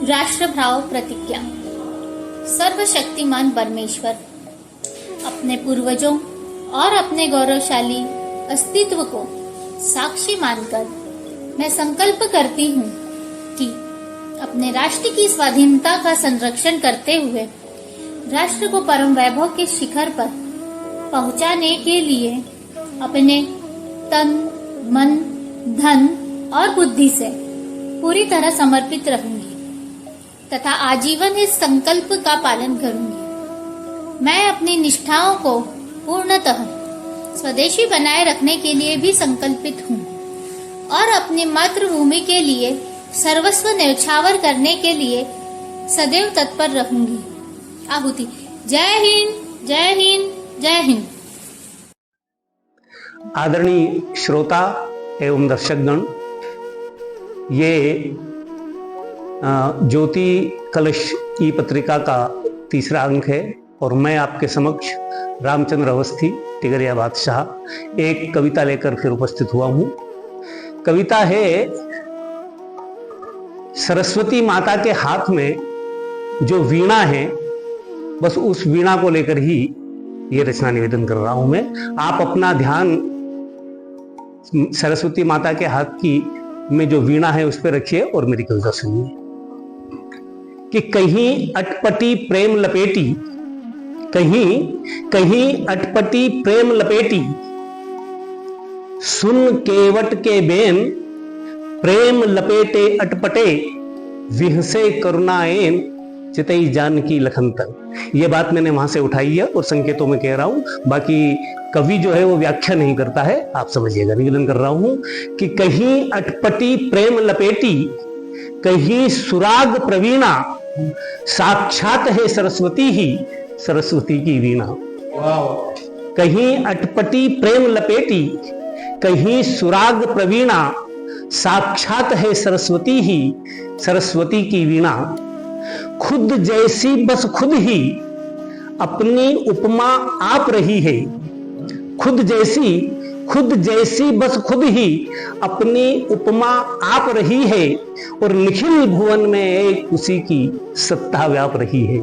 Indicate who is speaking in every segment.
Speaker 1: राष्ट्रभाव प्रतिज्ञा। सर्वशक्तिमान परमेश्वर अपने पूर्वजों और अपने गौरवशाली अस्तित्व को साक्षी मानकर मैं संकल्प करती हूँ कि अपने राष्ट्र की स्वाधीनता का संरक्षण करते हुए राष्ट्र को परम वैभव के शिखर पर पहुंचाने के लिए अपने तन, मन, धन और बुद्धि से पूरी तरह समर्पित रहूंगी तथा आजीवन इस संकल्प का पालन करूंगी। मैं अपनी निष्ठाओं को पूर्णतः स्वदेशी बनाए रखने के लिए भी संकल्पित हूँ और अपनी मातृभूमि के लिए सर्वस्व न्यौछावर करने के लिए सदैव तत्पर रहूंगी। आहुति। जय हिंद, जय हिंद, जय हिंद।
Speaker 2: आदरणीय श्रोता एवं दर्शकगण, ये ज्योति कलश की पत्रिका का तीसरा अंक है और मैं आपके समक्ष रामचंद्र अवस्थी टिगरिया बादशाह एक कविता लेकर फिर उपस्थित हुआ हूं। कविता है सरस्वती माता के हाथ में जो वीणा है, बस उस वीणा को लेकर ही ये रचना निवेदन कर रहा हूं मैं। आप अपना ध्यान सरस्वती माता के हाथ की में जो वीणा है उस पर रखिए और मेरी कविता सुनिए कि कहीं अटपटी प्रेम लपेटी, कहीं अटपटी प्रेम लपेटी, सुन केवट के बेन, प्रेम लपेटे अटपटे, विहसे करुणाएन, चितई जानकी लखन तन। ये बात मैंने वहां से उठाई है और संकेतों में कह रहा हूं, बाकी कवि जो है वो व्याख्या नहीं करता है, आप समझिएगा। निवेदन कर रहा हूं कि कहीं अटपटी प्रेम लपेटी, कहीं सुराग प्रवीणा, साक्षात है सरस्वती ही सरस्वती की वीणा। कहीं अटपटी प्रेम लपेटी, कहीं सुराग प्रवीणा, साक्षात है सरस्वती ही सरस्वती की वीणा। खुद जैसी बस खुद ही अपनी उपमा आप रही है, खुद जैसी बस खुद ही अपनी उपमा आप रही है और निखिल भुवन में एक उसी की सत्ता व्याप रही है।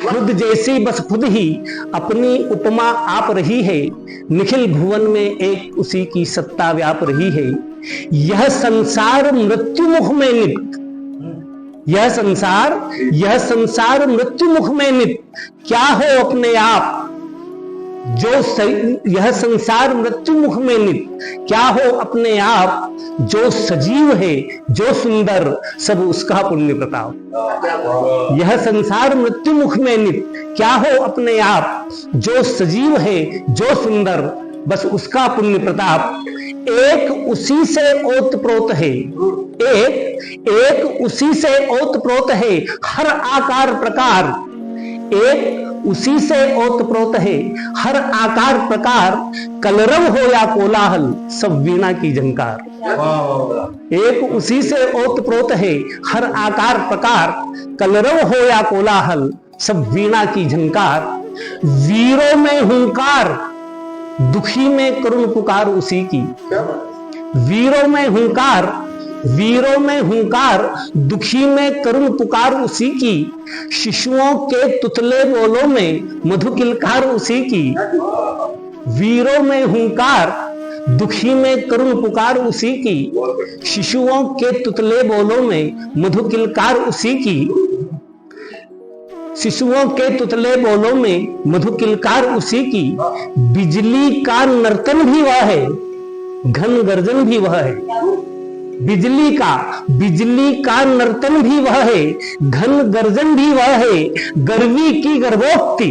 Speaker 2: खुद जैसी बस खुद ही अपनी उपमा आप रही है, निखिल भुवन में एक उसी की सत्ता व्याप रही है। यह संसार मृत्यु मुख में नित, यह संसार मृत्यु मुख में नित, क्या हो अपने आप जो यह संसार मृत्यु मुख में नित, क्या हो अपने आप जो सजीव है, जो सुंदर, सब उसका पुण्य प्रताप। यह संसार मृत्यु मुख में नित, क्या हो अपने आप जो सजीव है, जो सुंदर, बस उसका पुण्य प्रताप। एक उसी से ओतप्रोत है, एक उसी से ओतप्रोत है हर आकार प्रकार, एक उसी से ओतप्रोत है हर आकार प्रकार, कलरव हो या कोलाहल सब वीणा की झंकार। एक उसी से ओतप्रोत है हर आकार प्रकार, कलरव हो या कोलाहल सब वीणा की झंकार। वीरों में हुंकार, दुखी में करुण पुकार उसी की। वीरों में हुंकार, दुखी में करुण पुकार उसी की। शिशुओं के तुतले बोलों में मधु किलकार उसी की। वीरों में हुंकार, दुखी में करुण पुकार उसी की। शिशुओं के तुतले बोलों में मधु किलकार उसी की। शिशुओं के तुतले बोलों में मधु किलकार उसी की। बिजली का नर्तन भी वह है, घन गर्जन भी वह है। बिजली का नर्तन भी वह है, घन गर्जन भी वह है। गर्वी की गर्भोक्ति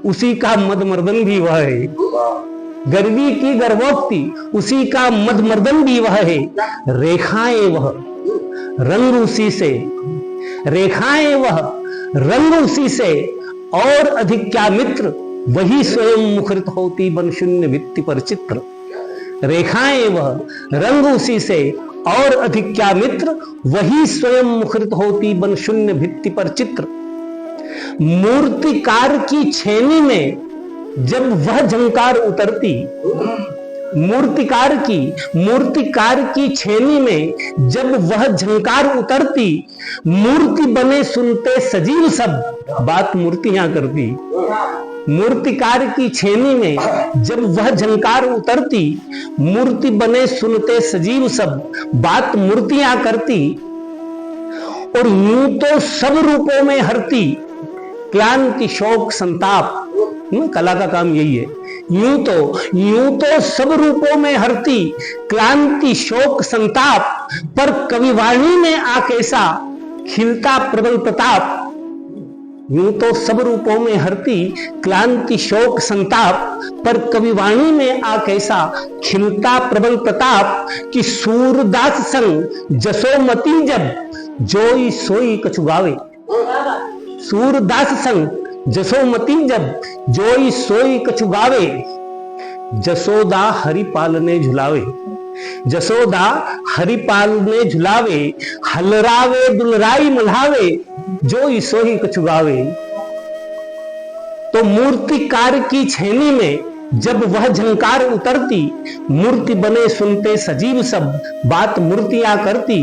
Speaker 2: उसी का मदमर्दन भी वह है। गर्वी की गर्भोक्ति उसी का मदमर्दन भी वह है। रेखाएं वह रंग उसी से, रेखाएं वह रंग उसी से, और अधिक क्या मित्र वही स्वयं मुखरित होती बन शून्य भित्ति पर चित्र। रेखाएं वह रंग उसी से, और अधिक क्या मित्र वही स्वयं मुखरित होती बन शून्य भित्ति पर चित्र। मूर्तिकार की छेनी में जब वह झंकार उतरती, मूर्तिकार की छेनी में जब वह झंकार उतरती, मूर्ति बने सुनते सजीव सब, बात मूर्तियां करती। मूर्तिकार की छेनी में जब वह झंकार उतरती, मूर्ति बने सुनते सजीव सब, बात मूर्तियां करती। और यूं तो सब रूपों में हरती, क्लांति शोक संताप, कला का काम यही है। यूं तो सब रूपों में हरती, क्लांति शोक संताप, पर कविवाणी में आकैसा खिलता प्रबल प्रताप। यूं तो सब रूपों में हरती, क्लांति शोक संताप, पर कविवाणी में आकैसा खिलता प्रबल प्रताप। कि सूरदास संग जसोमती जब, जोई सोई कछु गावे। सूरदास संग जसोमती जब, जोई सोई कछु गावे। जसोदा हरिपाल ने झुलावे, जसोदा हरिपाल ने झुलावे। हलरावे दुलराई मल्हावे, जोई सोई कछु गावे। तो मूर्तिकार की छेनी में जब वह झंकार उतरती, मूर्ति बने सुनते सजीव सब, बात मूर्तियां करती।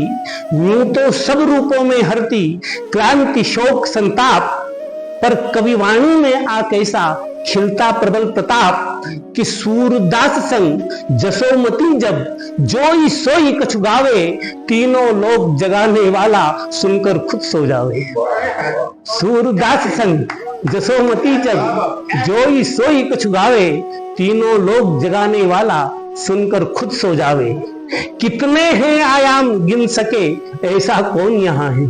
Speaker 2: यूं तो सब रूपों में हरती, क्रांति शोक संताप, पर कविवाणी में आकैसा खिलता प्रबल प्रताप। कि सूरदास संग जसोमती जब, जोई सोई कछु गावे। तीनों लोग जगाने वाला सुनकर खुद सो जावे। सूरदास संग जसोमती जब, जोई सोई कछु गावे। तीनों लोग जगाने वाला सुनकर खुद सो जावे। कितने हैं आयाम गिन सके, ऐसा कौन यहाँ है।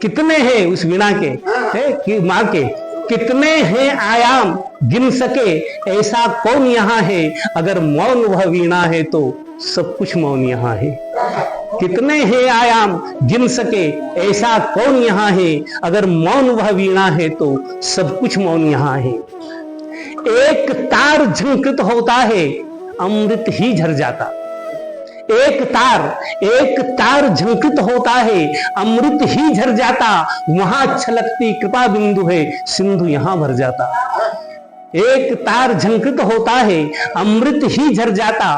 Speaker 2: कितने हैं उस वीणा के, है कि माँ के, कितने हैं आयाम गिन सके, ऐसा कौन यहाँ है। अगर मौन वह वीणा है तो सब कुछ मौन यहाँ है। कितने हैं आयाम गिन सके, ऐसा कौन यहाँ है। अगर मौन वह वीणा है तो सब कुछ मौन यहाँ है। एक तार झंकृत होता है, अमृत ही झर जाता। एक तार झंकृत होता है, अमृत ही झर जाता। वहां छलकती कृपा बिंदु है, सिंधु यहां भर जाता। एक तार झंकृत होता है, अमृत ही झर जाता।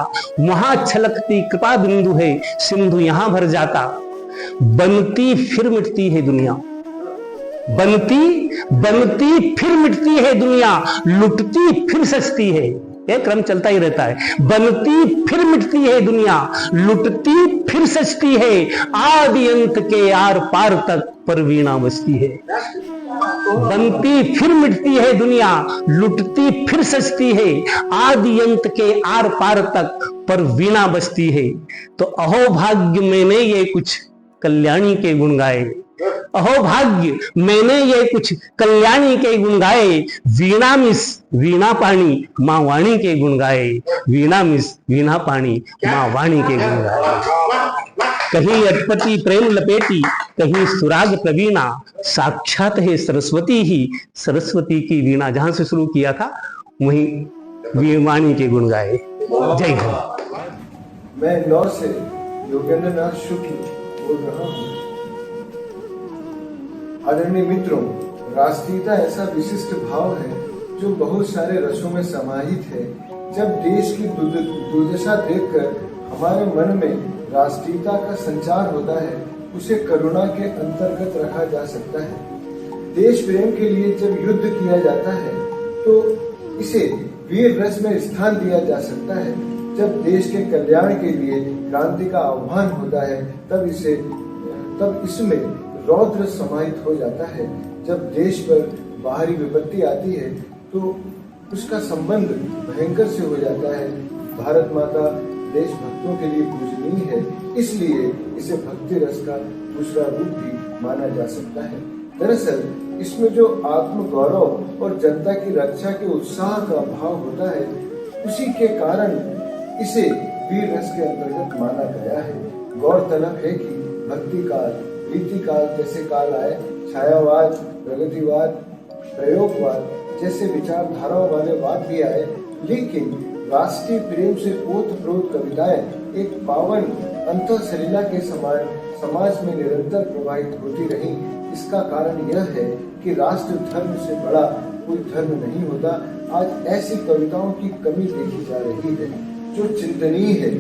Speaker 2: वहां छलकती कृपा बिंदु है, सिंधु यहां भर जाता। बनती फिर मिटती है दुनिया, बनती फिर मिटती है दुनिया। लुटती फिर सजती है, यह क्रम चलता ही रहता है। बनती फिर मिटती है दुनिया, लुटती फिर सजती है। आदि अंत के आर पार तक पर वीणा बजती है। बनती फिर मिटती है दुनिया, लुटती फिर सजती है। आदि अंत के आर पार तक पर वीणा बजती है। तो अहो भाग्य मैंने ये कुछ कल्याणी के गुण गाए। अहो भाग्य मैंने ये कुछ कल्याणी के गुण गाए। वीणा मिस वीणा पाणी माँ वाणी के गुण गाए। वीणा मिस वीणा पाणी माँ वाणी के गुण गाए। कहीं अटपटी प्रेम लपेटी, कहीं सुराग प्रवीणा। साक्षात है सरस्वती ही, सरस्वती की वीणा। जहां से शुरू किया था वहीं वाणी के गुण गाए। जय हिंद।
Speaker 3: मैं इंदौर से योगेंद्र नाथ शुक्ल बोल रहा हूँ। आदरणीय मित्रों, राष्ट्रीयता ऐसा विशिष्ट भाव है जो बहुत सारे रसों में समाहित है। जब देश की दुर्दशा देखकर हमारे मन में राष्ट्रीयता का संचार होता है, उसे करुणा के अंतर्गत रखा जा सकता है। देश प्रेम के लिए जब युद्ध किया जाता है तो इसे वीर रस में स्थान दिया जा सकता है। जब देश के कल्याण के लिए क्रांति का आह्वान होता है तब इसमें रौद्र समाहित हो जाता है। जब देश पर बाहरी विपत्ति आती है तो उसका संबंध भयंकर से हो जाता है। भारत माता देशभक्तों के लिए पूजनीय है, इसलिए इसे भक्ति रस का दूसरा रूप भी माना जा सकता है। दरअसल इसमें जो आत्म गौरव और जनता की रक्षा के उत्साह का भाव होता है, उसी के कारण इसे वीर रस के अंतर्गत माना गया है। गौरतलब है कि भक्ति काल, रीति काल जैसे काल आए, छायावाद, प्रगतिवाद, प्रयोगवाद जैसे विचारधाराओं वाले वाद भी आए, लेकिन राष्ट्रीय प्रेम से ओतप्रोत कविताएं एक पावन अंतःसलीला के समान समाज में निरंतर प्रवाहित होती रहीं। इसका कारण यह है कि राष्ट्र धर्म से बड़ा कोई धर्म नहीं होता। आज ऐसी कविताओं की कमी देखी जा रही है। जो चिंतनीय है।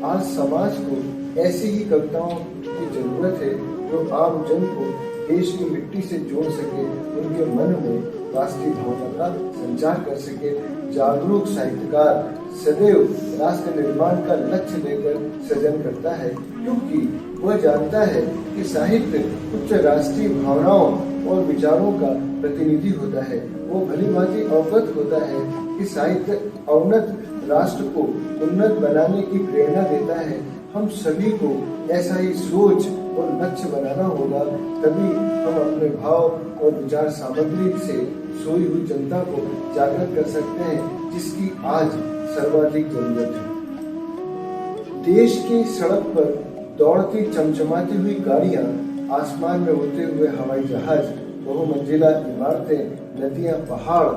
Speaker 3: आज समाज को ऐसी ही कविताओं की जरूरत है जो आम जन को देश की मिट्टी से जोड़ सके, उनके मन में राष्ट्रीय भावना का संचार कर सके। जागरूक साहित्यकार सदैव राष्ट्र निर्माण का लक्ष्य लेकर सृजन करता है, क्योंकि वह जानता है कि साहित्य उच्च राष्ट्रीय भावनाओं और विचारों का प्रतिनिधि होता है। वो भली भांति अवगत होता है कि साहित्य अवनत राष्ट्र को उन्नत बनाने की प्रेरणा देता है। हम सभी को ऐसा ही सोच और लक्ष्य बनाना होगा, तभी हम अपने भाव और विचार सामग्री से सोई हुई जनता को जागृत कर सकते हैं, जिसकी आज सर्वाधिक जरूरत है। देश की सड़क पर दौड़ती चमचमाती हुई गाड़ियां, आसमान में उड़ते हुए हवाई जहाज, बहुमंजिला इमारतें, नदियां, पहाड़,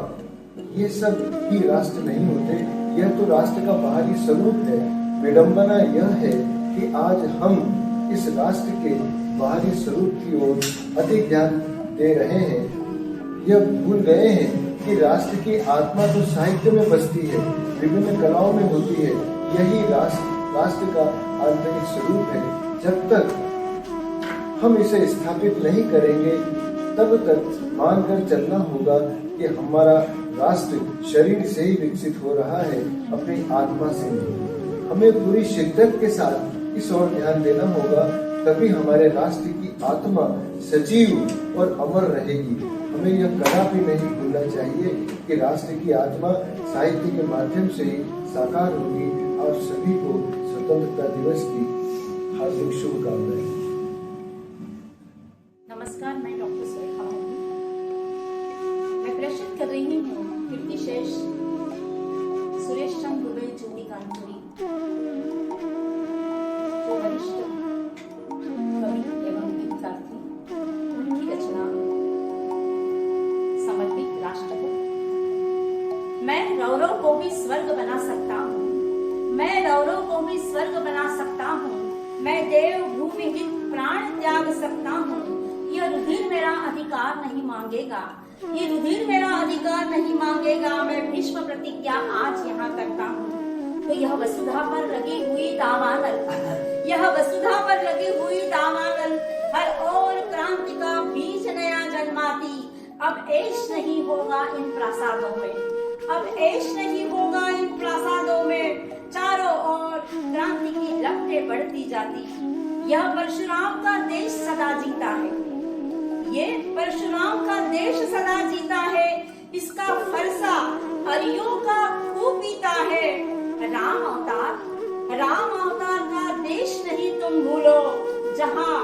Speaker 3: ये सब ही राष्ट्र नहीं होते। यह तो राष्ट्र का बाहरी स्वरूप है। विडंबना यह है कि आज हम इस राष्ट्र के बाहरी स्वरूप की ओर अधिक ध्यान दे रहे हैं। यह भूल गए हैं कि राष्ट्र की आत्मा तो साहित्य में बसती है, विभिन्न कलाओं में होती है। यही राष्ट्र का आंतरिक स्वरूप है। जब तक हम इसे स्थापित नहीं करेंगे, तब तक मानकर चलना होगा कि हमारा राष्ट्र शरीर से ही विकसित हो रहा है, अपनी आत्मा से नहीं। हमें पूरी शिद्दत के साथ इस ओर ध्यान देना होगा, तभी हमारे राष्ट्र की आत्मा सजीव और अमर रहेगी। हमें यह कदापि नहीं भूलना चाहिए कि राष्ट्र की आत्मा साहित्य के माध्यम से ही साकार होगी। और सभी को स्वतंत्रता दिवस की हार्दिक शुभकामनाएं।
Speaker 4: नमस्कार, मैं डॉक्टर सुरेखा हूँ। मैं प्रेषित कर रही हूँ कीर्तिशेष सुरेश चंद्र दुबे ज्योति कांचुरी, जो वरिष्ठ कवि एवं गीतकार थे। उनकी रचना समर्पित राष्ट्र को। मैं रौरव को भी स्वर्ग बना सकता हूँ, मैं रौरव को भी स्वर्ग बना सकता हूँ, मैं देव भूमि हित प्राण त्याग सकता हूँ। यह रुधिर मेरा अधिकार नहीं मांगेगा, ये रुधिर मेरा अधिकार नहीं मांगेगा। मैं भीष्म प्रतिज्ञा आज यहाँ करता हूँ। तो यह वसुधा पर लगी हुई दावानल, यह वसुधा पर लगी हुई दावानल, हर ओर क्रांति का बीज नया जन्माती। अब ऐश नहीं होगा इन प्रासादों में, अब ऐश नहीं होगा इन प्रासादों में। चारों ओर क्रांति की लपटें बढ़ती जाती। यह परशुराम का देश सदा जीता है, ये परशुराम का देश सदा जीता है। इसका फरसा हरियों का खूब पीता है। राम अवतार का देश नहीं तुम भूलो, जहाँ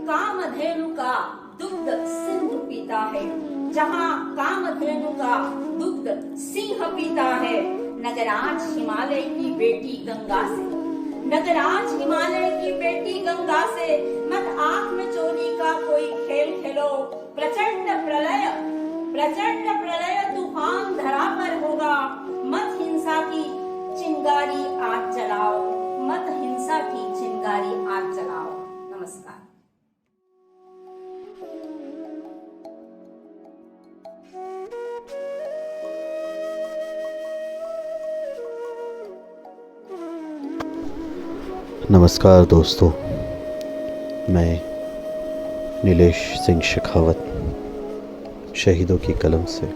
Speaker 4: कामधेनु का दुग्ध सिंधु पीता है, जहाँ कामधेनु का दुग्ध सिंह पीता है। नगराज हिमालय की बेटी गंगा से, नगराज हिमालय की बेटी गंगा से, मत आंख में चोरी का कोई खेल खेलो। प्रचंड प्रलय तूफान धरा पर होगा। मत हिंसा की चिंगारी आज जलाओ, मत हिंसा की चिंगारी आज जलाओ। नमस्कार।
Speaker 5: नमस्कार दोस्तों, मैं नीलेश सिंह शेखावत, शहीदों की कलम से।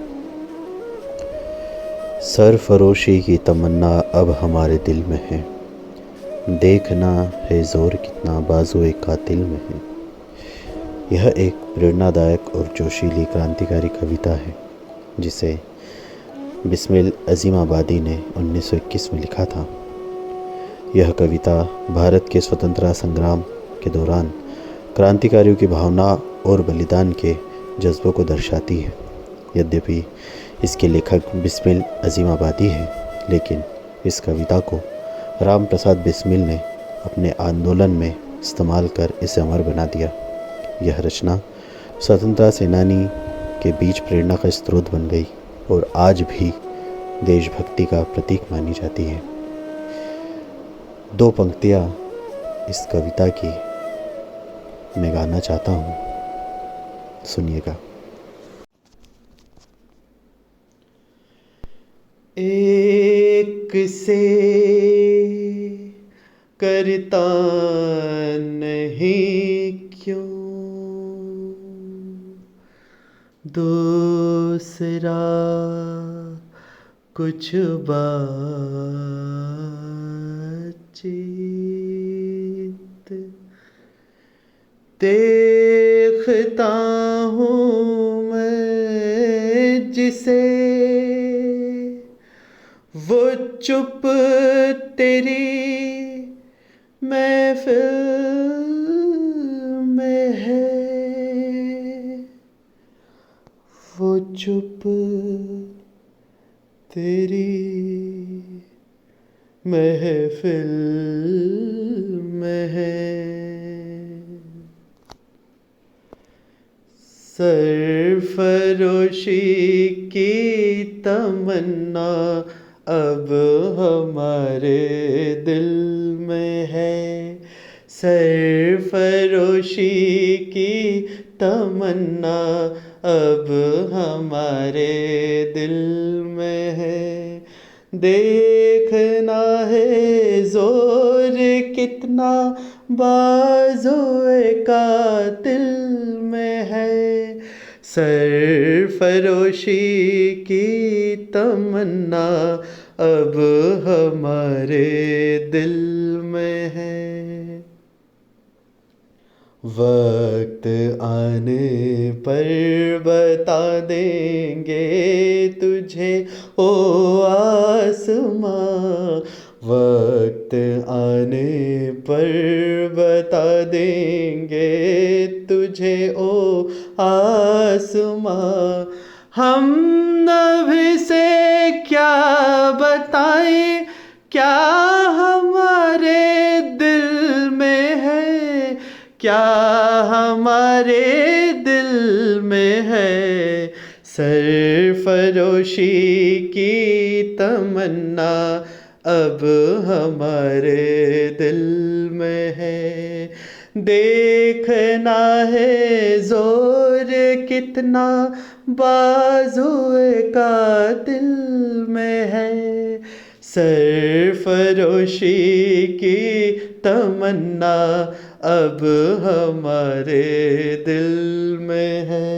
Speaker 5: सरफरोशी की तमन्ना अब हमारे दिल में है, देखना है जोर कितना बाजुए कातिल में है। यह एक प्रेरणादायक और जोशीली क्रांतिकारी कविता है, जिसे बिस्मिल अजीमाबादी ने 1921 में लिखा था। यह कविता भारत के स्वतंत्रता संग्राम के दौरान क्रांतिकारियों की भावना और बलिदान के जज्बों को दर्शाती है। यद्यपि इसके लेखक बिस्मिल अजीमाबादी हैं, लेकिन इस कविता को राम प्रसाद बिस्मिल ने अपने आंदोलन में इस्तेमाल कर इसे अमर बना दिया। यह रचना स्वतंत्रता सेनानी के बीच प्रेरणा का स्रोत बन गई और आज भी देशभक्ति का प्रतीक मानी जाती है। दो पंक्तियाँ इस कविता की मैं गाना चाहता हूँ, सुनिएगा। एक से करता नहीं क्यों दूसरा कुछ बातचीत देखता हूँ मैं जिसे वो चुप तेरी महफिल में है, वो चुप तेरी महफिल में है। सरफरोशी की तमन्ना अब हमारे दिल में है, सरफरोशी की तमन्ना अब हमारे दिल में है। देखना है जोर कितना बाज़ोए कातिल में है, सरफरोशी की तमन्ना अब हमारे दिल में है। वक्त आने पर बता देंगे तुझे ओ आसमां, वक्त आने पर बता देंगे तुझे ओ आसमां। हम नभी से क्या बताएं क्या हमारे दिल में है, क्या हमारे दिल में है। सरफरोशी की तमन्ना अब हमारे दिल में है। देखना है जोर कितना बाज़ोए कातिल में है, सरफरोशी की तमन्ना अब हमारे दिल में है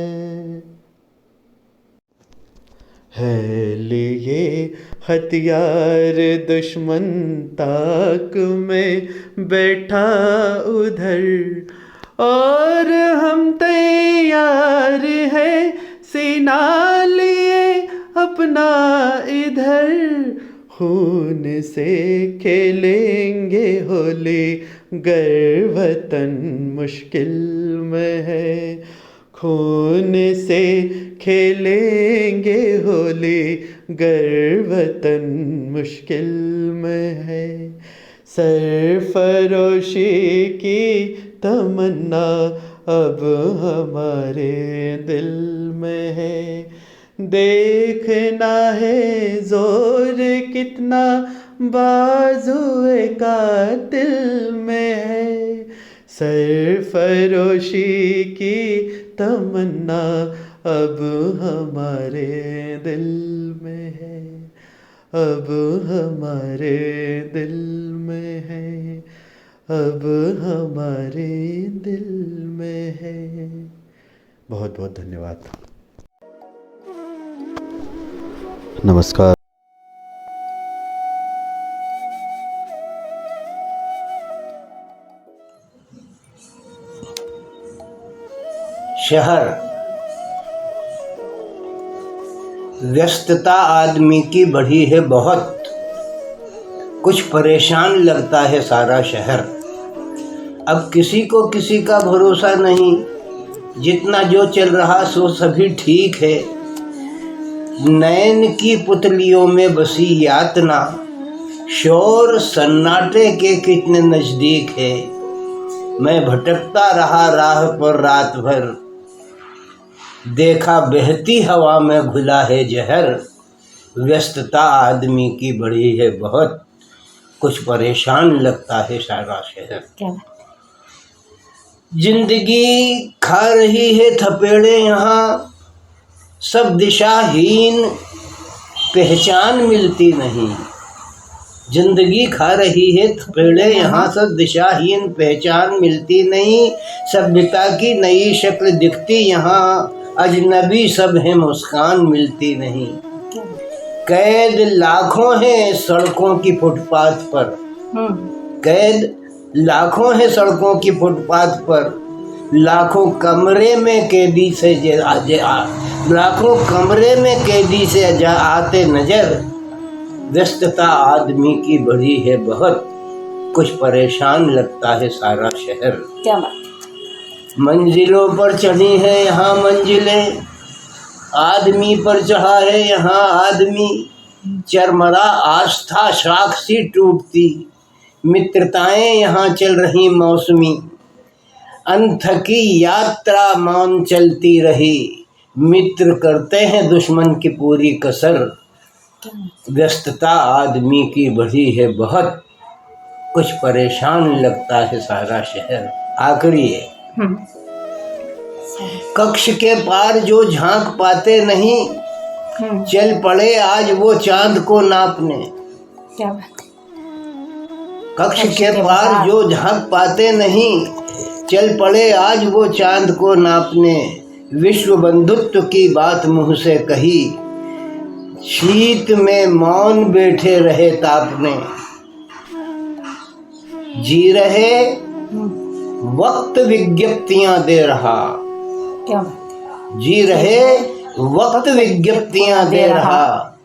Speaker 5: लिए हथियार दुश्मन ताक में बैठा उधर, और हम तैयार हैं सीना लिए अपना इधर। खून से खेलेंगे होली गर वतन मुश्किल में है, खून से खेलेंगे होली गर वतन मुश्किल में है। सरफरोशी की तमन्ना अब हमारे दिल में है। देखना है जोर कितना बाज़ोए कातिल में है, सरफरोशी की तमन्ना अब हमारे दिल में है, अब हमारे दिल में है, अब हमारे दिल में है। बहुत बहुत धन्यवाद। नमस्कार।
Speaker 6: शहर व्यस्तता आदमी की बढ़ी है बहुत, कुछ परेशान लगता है सारा शहर। अब किसी को किसी का भरोसा नहीं, जितना जो चल रहा सो सभी ठीक है। नैन की पुतलियों में बसी यातना, शोर सन्नाटे के कितने नजदीक है। मैं भटकता रहा राह पर रात भर, देखा बहती हवा में घुला है जहर। व्यस्तता आदमी की बढ़ी है बहुत, कुछ परेशान लगता है सारा शहर। जिंदगी खा रही है थपेड़े यहाँ, सब दिशाहीन, पहचान मिलती नहीं। जिंदगी खा रही है थपेड़े, यहाँ सब दिशाहीन, पहचान मिलती नहीं, सभ्यता की नई शक्ल दिखती यहाँ, अजनबी सब है मुस्कान मिलती नहीं। कैद लाखों हैं सड़कों की फुटपाथ पर, कैद लाखों हैं सड़कों की फुटपाथ पर, लाखों कमरे में कैदी से लाखों कमरे में कैदी से आते नजर। व्यस्तता आदमी की बढ़ी है बहुत, कुछ परेशान लगता है सारा शहर।
Speaker 4: क्या बात।
Speaker 6: मंजिलों पर चढ़ी है यहाँ मंजिलें, आदमी पर चढ़ा है यहाँ आदमी, चरमरा आस्था शाख सी टूटती, मित्रताएं यहाँ चल रही मौसमी, अनथकी यात्रा मान चलती रही, मित्र करते हैं दुश्मन की पूरी कसर। व्यस्तता आदमी की बढ़ी है बहुत, कुछ परेशान लगता है सारा शहर। आखिरी है, कक्ष के पार जो झांक पाते नहीं, चल पड़े आज वो चांद को नापने।
Speaker 4: क्या बात।
Speaker 6: कक्ष के पार जो झांक पाते नहीं, चल पड़े आज वो चांद को नापने। विश्व बंधुत्व की बात मुंह से कही, शीत में मौन बैठे रहे तापने। जी रहे वक्त विज्ञप्तियां दे रहा,
Speaker 4: क्या बात।
Speaker 6: जी रहे वक्त विज्ञप्तियां दे रहा,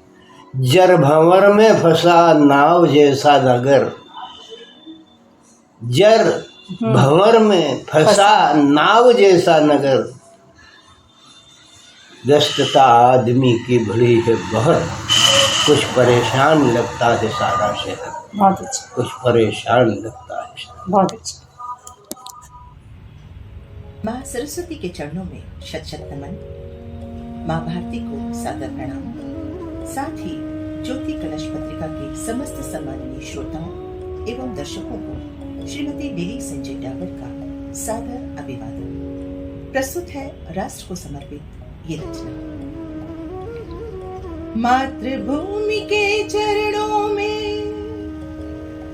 Speaker 6: जर भंवर में फंसा नाव जैसा नगर, जर भंवर में फंसा नाव जैसा नगर। व्यस्तता आदमी की बढ़ी है बहुत, कुछ परेशान लगता है सारा शहर।
Speaker 4: बहुत अच्छा,
Speaker 6: कुछ परेशान लगता है।
Speaker 4: बहुत अच्छा।
Speaker 7: माँ सरस्वती के चरणों में शत शत नमन। माँ भारती को सादर प्रणाम। साथ ही ज्योति कलश पत्रिका के समस्त सम्माननीय श्रोताओं एवं दर्शकों को श्रीमती डेली संजय डागर का सादर अभिवादन। प्रस्तुत है राष्ट्र को समर्पित ये रचना। मातृभूमि के चरणों में,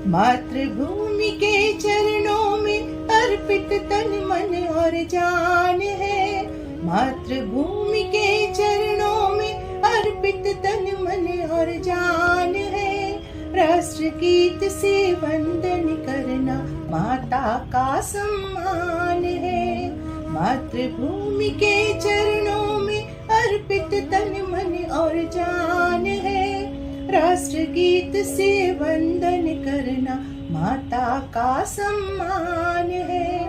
Speaker 7: मातृभूमि के चरणों में अर्पित तन मन और जान है। मातृभूमि के चरणों में अर्पित तन मन और जान है। राष्ट्र गीत से वंदन करना माता का सम्मान है। मातृभूमि के चरणों में अर्पित तन मन और जान है। राष्ट्र गीत से वंदन करना माता का सम्मान है।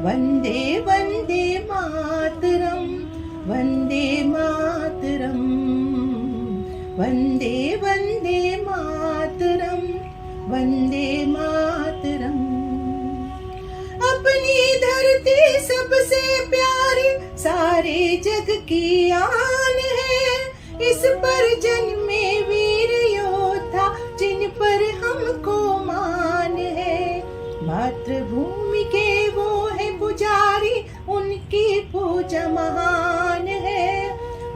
Speaker 7: वंदे वंदे मातरम, वंदे मातरम, वंदे वंदे मातरम, वंदे मातरम। अपनी धरती सबसे प्यारी, सारे जग की आन है। इस पर जन्मे वीर योद्धा, जिन पर हमको मान है। मातृभूमि के वो है पुजारी, उनकी पूजा महान है।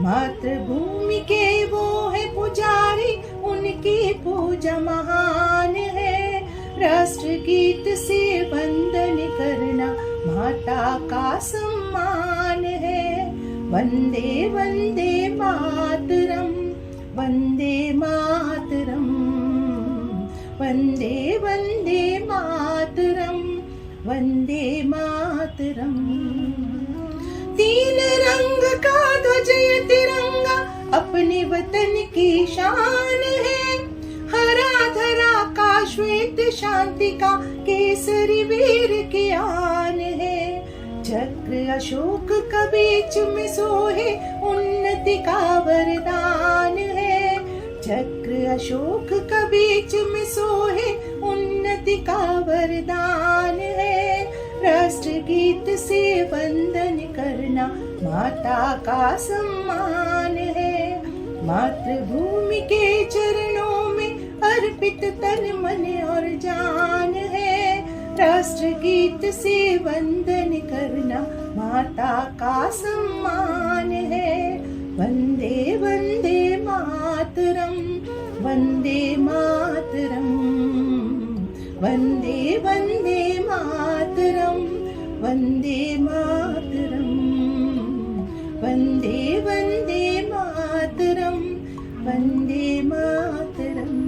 Speaker 7: मातृभूमि के वो है पुजारी, उनकी पूजा महान है। राष्ट्र गीत से वंदन करना माता का सम्मान है। वंदे वंदे मातरम, वंदे मातरम, वंदे वंदे मातरम, वंदे मातरम। तीन रंग का ध्वज ये तिरंगा, अपने वतन की शान है। हरा धरा का श्वेत शांति का, केसरी वीर की आन है। चक्र अशोक का बीच में सोहे, उन्नति का वरदान है। चक्र अशोक का बीच में सोहे, उन्नति का वरदान है। राष्ट्र गीत से वंदन करना माता का सम्मान है। मातृभूमि के चरणों में अर्पित तन मन और जान है। राष्ट्र गीत से वंदन करना माता का सम्मान है। वंदे वंदे मातरम, वंदे मातरम। वन्दे वन्दे मातरम् वन्दे मातरम् वन्दे वन्दे मातरम् वन्दे मातरम्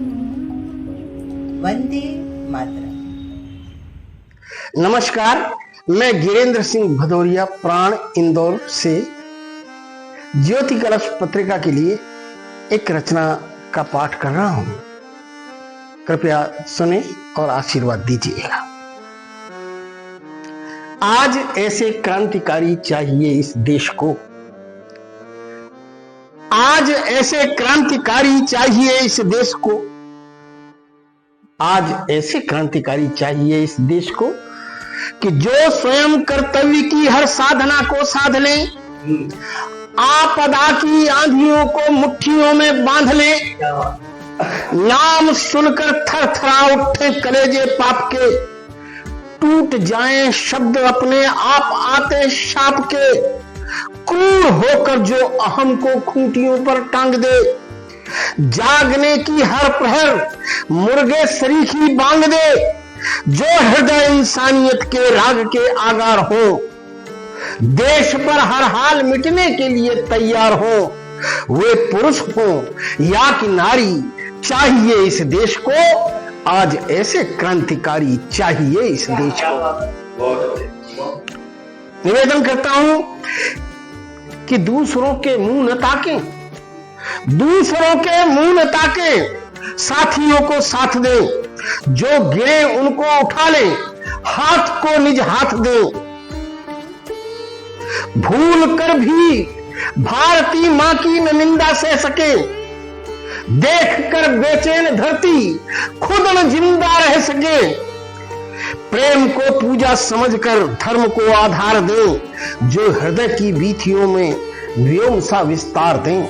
Speaker 7: वन्दे मातरम्।
Speaker 8: नमस्कार, मैं गिरेंद्र सिंह भदौरिया प्राण इंदौर से ज्योति कलश पत्रिका के लिए एक रचना का पाठ कर रहा हूं। कृपया सुने और आशीर्वाद दीजिएगा। आज ऐसे क्रांतिकारी चाहिए इस देश को, आज ऐसे क्रांतिकारी चाहिए इस देश को, आज ऐसे क्रांतिकारी चाहिए इस देश को कि जो स्वयं कर्तव्य की हर साधना को साध ले, आपदा की आंधियों को मुट्ठियों में बांध ले, नाम सुनकर थरथरा उठे कलेजे पाप के, टूट जाएं शब्द अपने आप आते शाप के, क्रूर होकर जो अहम को खूंटियों पर टांग दे, जागने की हर प्रहर मुर्गे सरीखी बांग दे, जो हृदय इंसानियत के राग के आगार हो, देश पर हर हाल मिटने के लिए तैयार हो, वे पुरुष हो या कि नारी, चाहिए इस देश को आज ऐसे क्रांतिकारी चाहिए इस देश को। निवेदन करता हूं कि दूसरों के मुंह न ताकें, दूसरों के मुंह न ताकें, साथियों को साथ दें, जो गिरे उनको उठा लें, हाथ को निज हाथ दें। भूल कर भी भारती मां की न निंदा सह सके, देख कर बेचैन धरती खुद न जिंदा रह सके, प्रेम को पूजा समझकर धर्म को आधार दें, जो हृदय की बीथियों में व्योम सा विस्तार दें।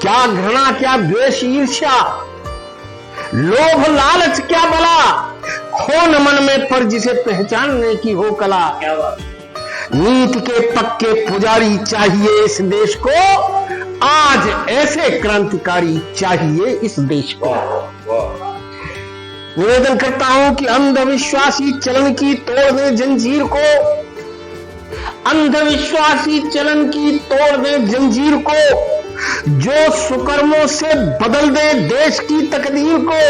Speaker 8: क्या घृणा क्या द्वेष ईर्ष्या, लोभ लालच क्या बला, हो न मन में पर जिसे पहचानने की हो कला। नीति के पक्के पुजारी चाहिए इस देश को, आज ऐसे क्रांतिकारी चाहिए इस देश को। निवेदन करता हूं कि अंधविश्वासी चलन की तोड़ दे जंजीर को, अंधविश्वासी चलन की तोड़ दे जंजीर को, जो सुकर्मों से बदल दे देश की तकदीर को।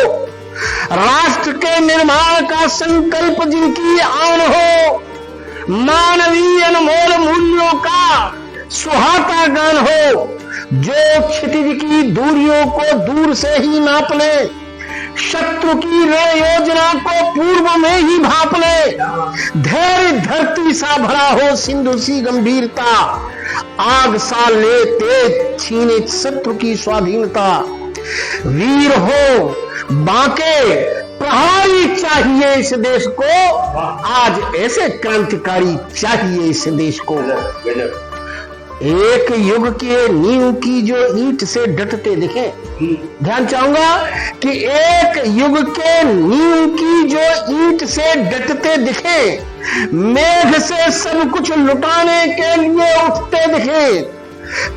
Speaker 8: राष्ट्र के निर्माण का संकल्प जिनकी आन हो, मानवीय अनमोल मूल्यों का सुहाता गान हो, जो क्षितिज की दूरियों को दूर से ही नाप ले, शत्रु की रण योजना को पूर्व में ही भाप ले, धैर्य धरती सा भरा हो सिंधु सी गंभीरता, आग सा ले तेज छीने शत्रु की स्वाधीनता। वीर हो बांके प्रहारी चाहिए इस देश को, आज ऐसे क्रांतिकारी चाहिए इस देश को। एक युग के नींव की जो ईंट से डटते दिखे, ध्यान चाहूंगा कि एक युग के नींव की जो ईंट से डटते दिखे, मेघ से सब कुछ लुटाने के लिए उठते दिखे,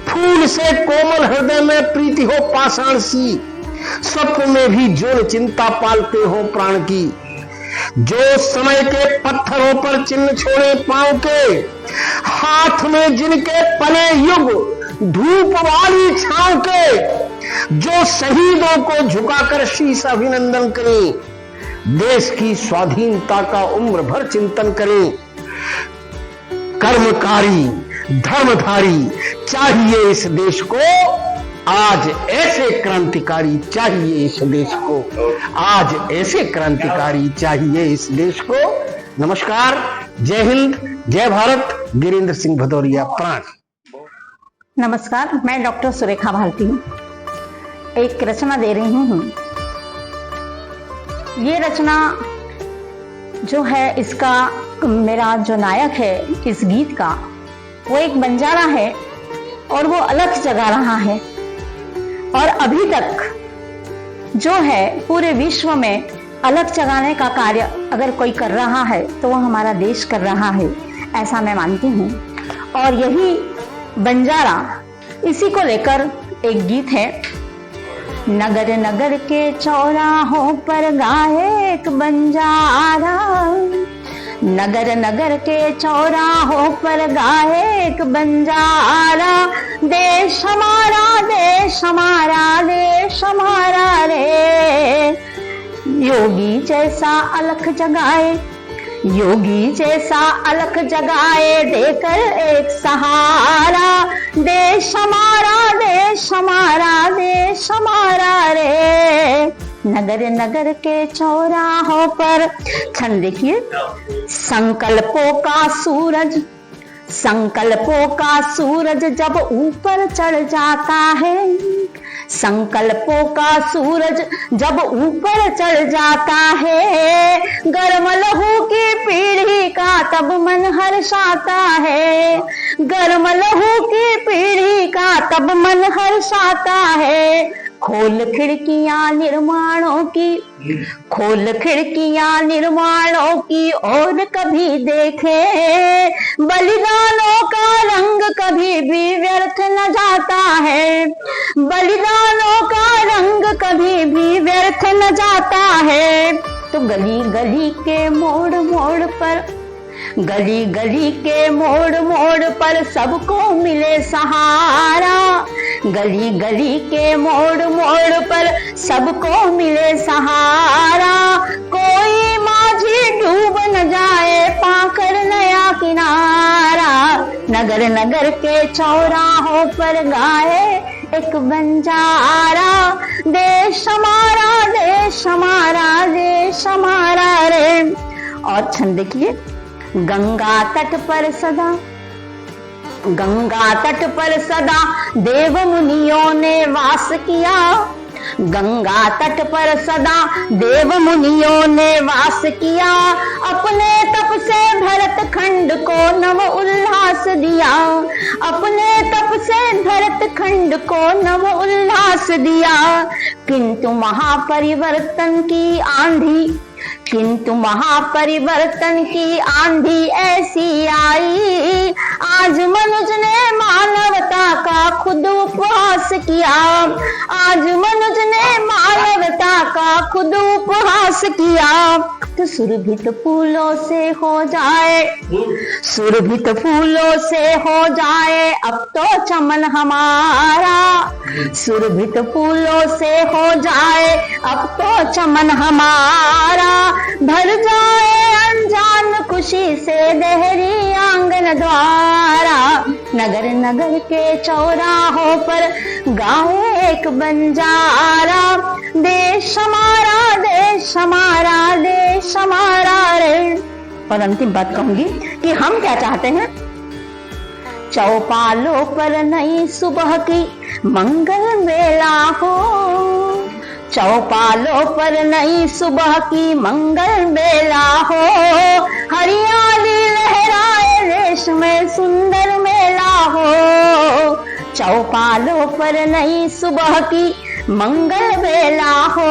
Speaker 8: फूल से कोमल हृदय में प्रीति हो पाषाण सी, स्वप्न में भी जो चिंता पालते हो प्राण की, जो समय के पत्थरों पर चिन्ह छोड़े पांव के, हाथ में जिनके पले युग धूप वाली छांव के, जो शहीदों को झुकाकर शीश अभिनंदन करें, देश की स्वाधीनता का उम्र भर चिंतन करें। कर्मकारी धर्मधारी चाहिए इस देश को, आज ऐसे क्रांतिकारी चाहिए इस देश को, आज ऐसे क्रांतिकारी चाहिए इस देश को। नमस्कार, जय हिंद, जय भारत। गिरेंद्र सिंह भदौरिया प्राण।
Speaker 9: नमस्कार, मैं डॉक्टर सुरेखा भारती एक रचना दे रही हूँ। ये रचना जो है, इसका मेरा जो नायक है इस गीत का, वो एक बंजारा है और वो अलख जगा रहा है, और अभी तक जो है पूरे विश्व में अलख जगाने का कार्य अगर कोई कर रहा है तो वो हमारा देश कर रहा है, ऐसा मैं मानती हूँ। और यही बंजारा, इसी को लेकर एक गीत है नगर नगर के चौराहों पर गाए एक बंजारा, नगर नगर के चौराहों पर गाए एक बंजारा, देश हमारा देश हमारा देश हमारा रे। योगी जैसा अलख जगाए, योगी जैसा अलख जगाए देकर एक सहारा, देश हमारा देश हमारा देश हमारा रे। नगर नगर के चौराहों पर, छंद देखिए, संकल्पों का सूरज, संकल्पों का सूरज जब ऊपर चढ़ जाता है, संकल्पों का सूरज जब ऊपर चढ़ जाता है, गर्म लहू की पीढ़ी का तब मन हर्षाता है, गर्म लहू की पीढ़ी का तब मन हर्षाता है। खोल खिड़कियां निर्माणों की, खोल खिड़कियां निर्माणों की और कभी देखे, बलिदानों का रंग कभी भी व्यर्थ न जाता है, बलिदानों का रंग कभी भी व्यर्थ न जाता है। तो गली गली के मोड़ मोड़ पर, गली गली के मोड़ मोड़ पर सबको मिले सहारा, गली गली के मोड़ मोड़ पर सबको मिले सहारा, कोई माझी डूब न जाए पाकर नया किनारा, नगर नगर के चौराहों पर गाए एक बंजारा, देश हमारा देश हमारा देश हमारा रे। और छंद देखिए, गंगा तट पर सदा, गंगा तट पर सदा देव मुनियों ने वास किया, गंगा तट पर सदा देव मुनियों ने वास किया, अपने तप से भरत खंड को नव उल्लास दिया, अपने तप से भरत खंड को नव उल्लास दिया। किंतु महापरिवर्तन की आंधी, किंतु महापरिवर्तन की आंधी ऐसी आई, आज मनुज ने मानवता का खुद उपहास किया, आज मनुज ने मानवता का खुद उपहास किया। तो सुरभित फूलों से हो जाए, सुरभित फूलों से हो जाए अब तो चमन हमारा, सुरभित फूलों से हो जाए अब तो चमन हमारा, भर जाए अनजान खुशी से देहरी आंगन द्वारा, नगर नगर के चौराहों पर गाए एक बंजारा, देश हमारा देश हमारा देश हमारा रे। और अंतिम बात कहूंगी कि हम क्या चाहते हैं, चौपालों पर नई सुबह की मंगल बेला हो, चौपालों पर नई सुबह की मंगल बेला हो, हरियाली लहराए देश में सुंदर मेला हो, चौपालों पर नई सुबह की मंगल बेला हो,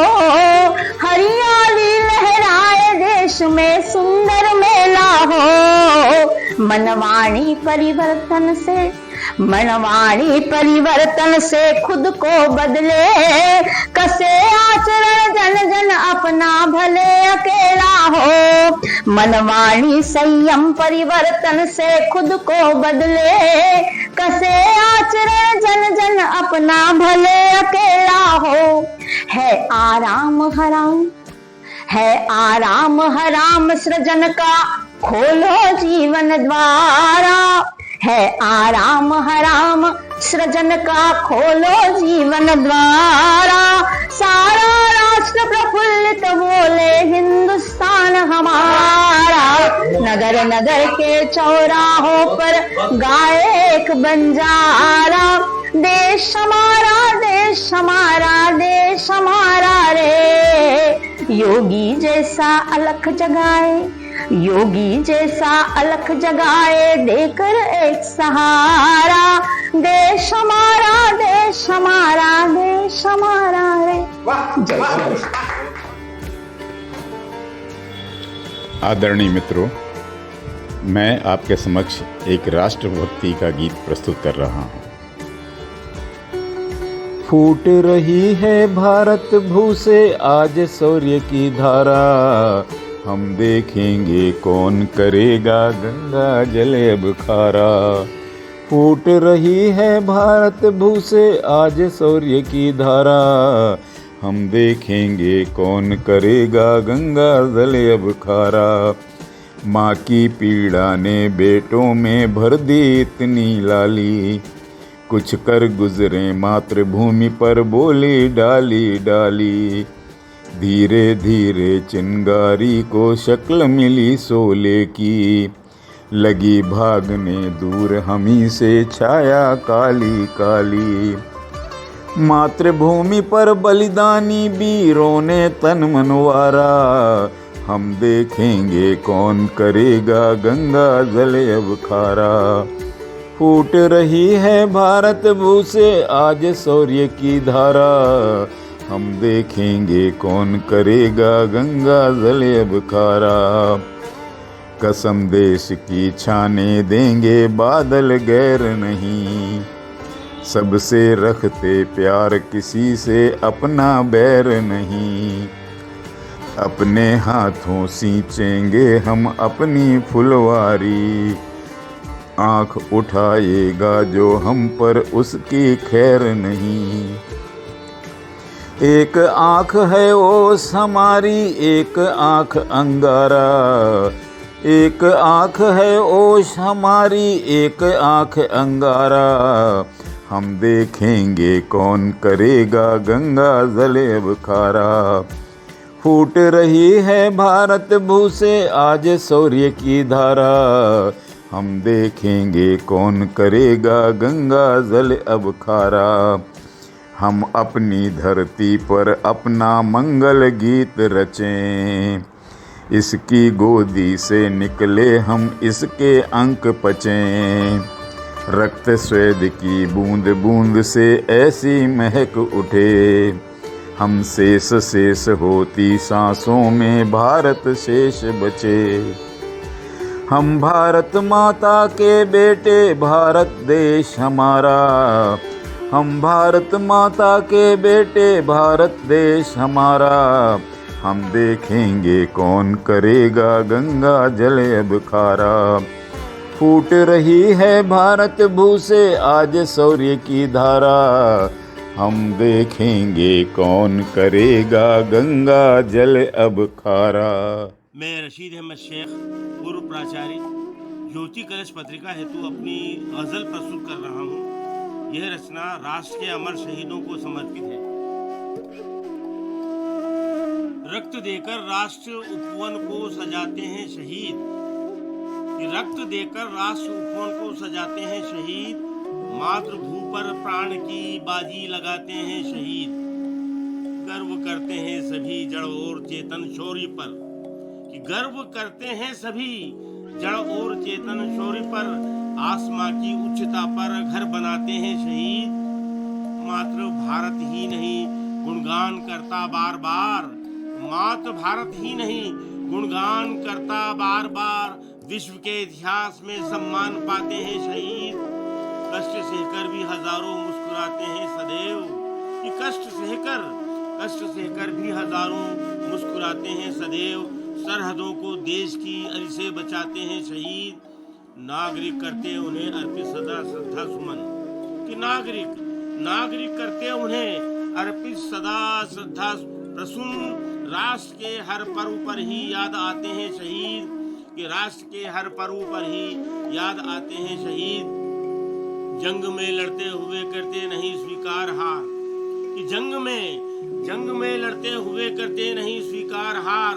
Speaker 9: हरियाली लहराए देश में सुंदर मेला हो। मनवाणी परिवर्तन से, मनवाणी परिवर्तन से खुद को बदले, कसे आचरण जन जन अपना भले अकेला हो, मनवाणी संयम परिवर्तन से खुद को बदले, कसे आचरण जन जन अपना भले अकेला हो। है आराम हराम, है आराम हराम सृजन का खोलो जीवन द्वारा, है आराम हराम सृजन का खोलो जीवन द्वारा, सारा राष्ट्र प्रफुल्लित बोले हिंदुस्तान हमारा, नगर नगर के चौराहों पर गाए एक बंजारा, देश हमारा देश हमारा देश हमारा रे। योगी जैसा अलख जगाए, योगी जैसा अलख जगाए देकर एक सहारा, देश हमारा देश हमारा देश हमारा रे। जय श्री।
Speaker 10: आदरणीय मित्रों, मैं आपके समक्ष एक राष्ट्रभक्ति का गीत प्रस्तुत कर रहा हूँ। फूट रही है भारत भू से आज शौर्य की धारा, हम देखेंगे कौन करेगा गंगा जल अब खारा। फूट रही है भारत भू से आज शौर्य की धारा, हम देखेंगे कौन करेगा गंगा जल अब खारा। माँ की पीड़ा ने बेटों में भर दी इतनी लाली, कुछ कर गुजरे मातृभूमि पर बोली डाली डाली। धीरे धीरे चिंगारी को शक्ल मिली सोले की, लगी भागने दूर हमी से छाया काली काली। मातृभूमि पर बलिदानी वीरों ने तन मनवारा, हम देखेंगे कौन करेगा गंगा जल अब खारा। फूट रही है भारत भू से आज शौर्य की धारा, हम देखेंगे कौन करेगा गंगा जल अब खारा। कसम देश की छाने देंगे बादल गैर नहीं, सबसे रखते प्यार किसी से अपना बैर नहीं। अपने हाथों सींचेंगे हम अपनी फुलवारी, आँख उठाएगा जो हम पर उसकी खैर नहीं। एक आँख है ओस हमारी एक आँख अंगारा, एक आँख है ओस हमारी एक आँख अंगारा। हम देखेंगे कौन करेगा गंगा जल अब खारा। फूट रही है भारत भू से आज शौर्य की धारा, हम देखेंगे कौन करेगा गंगा जल अब खारा। हम अपनी धरती पर अपना मंगल गीत रचें, इसकी गोदी से निकले हम इसके अंक पचें। रक्त स्वेद की बूंद बूंद से ऐसी महक उठे, हम शेष शेष होती सांसों में भारत शेष बचे। हम भारत माता के बेटे भारत देश हमारा, हम भारत माता के बेटे भारत देश हमारा। हम देखेंगे कौन करेगा गंगा जल अब खारा। फूट रही है भारत भू से आज शौर्य की धारा, हम देखेंगे कौन करेगा गंगा जल अब खारा।
Speaker 11: मैं रशीद अहमद शेख, पूर्व प्राचार्य, ज्योति कलश पत्रिका हेतु अपनी गज़ल प्रस्तुत कर रहा हूँ। यह रचना राष्ट्र के अमर शहीदों को समर्पित है। रक्त देकर राष्ट्र उपवन को सजाते हैं शहीद, रक्त देकर राष्ट्र उपवन को सजाते हैं शहीद। मातृभू पर प्राण की बाजी लगाते हैं शहीद। गर्व करते हैं सभी जड़ और चेतन शौर्य पर, कि गर्व करते हैं सभी जड़ और चेतन शौर्य पर। आसमां की उच्चता पर घर बनाते हैं शहीद। मात्र भारत ही नहीं गुणगान करता बार बार, मात्र भारत ही नहीं गुणगान करता बार बार। विश्व के इतिहास में सम्मान पाते हैं शहीद। कष्ट सहकर भी हजारों मुस्कुराते हैं सदैव, कि कष्ट सहकर भी हजारों मुस्कुराते हैं सदैव। सरहदों को देश की अरी से बचाते हैं शहीद। नागरिक करते उन्हें अर्पित सदा श्रद्धा सुमन, कि नागरिक करते उन्हें अर्पित सदा श्रद्धा प्रसून। राष्ट्र के हर पर्व पर ही याद आते हैं शहीद, कि राष्ट्र के हर पर्व पर ही याद आते हैं शहीद। जंग में लड़ते हुए करते नहीं स्वीकार हार, कि जंग में लड़ते हुए करते नहीं स्वीकार हार।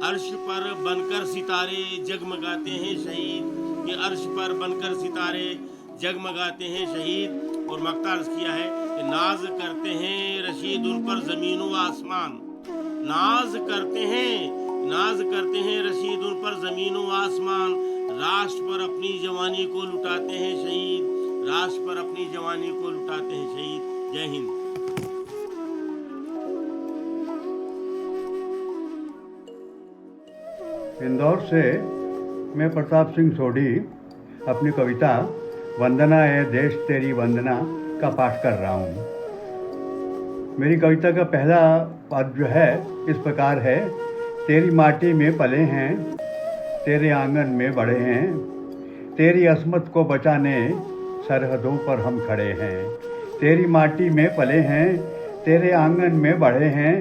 Speaker 11: अर्श पर बनकर सितारे जगमगाते हैं शहीद, कि अर्श पर बनकर सितारे जगमगाते हैं शहीद। और मक्ता अर्ज किया है कि नाज करते हैं रशीद उन पर जमीन व आसमान, नाज करते हैं रशीद उन पर जमीन व आसमान। राष्ट्र पर अपनी जवानी को लुटाते हैं शहीद, राष्ट्र पर अपनी जवानी को लुटाते हैं शहीद। जय हिंद।
Speaker 12: इंदौर से मैं प्रताप सिंह सोढ़ी अपनी कविता वंदना ए देश तेरी वंदना का पाठ कर रहा हूँ। मेरी कविता का पहला पद जो है इस प्रकार है। तेरी माटी में पले हैं, तेरे आंगन में बड़े हैं, तेरी अस्मत को बचाने सरहदों पर हम खड़े हैं। तेरी माटी में पले हैं, तेरे आंगन में बड़े हैं,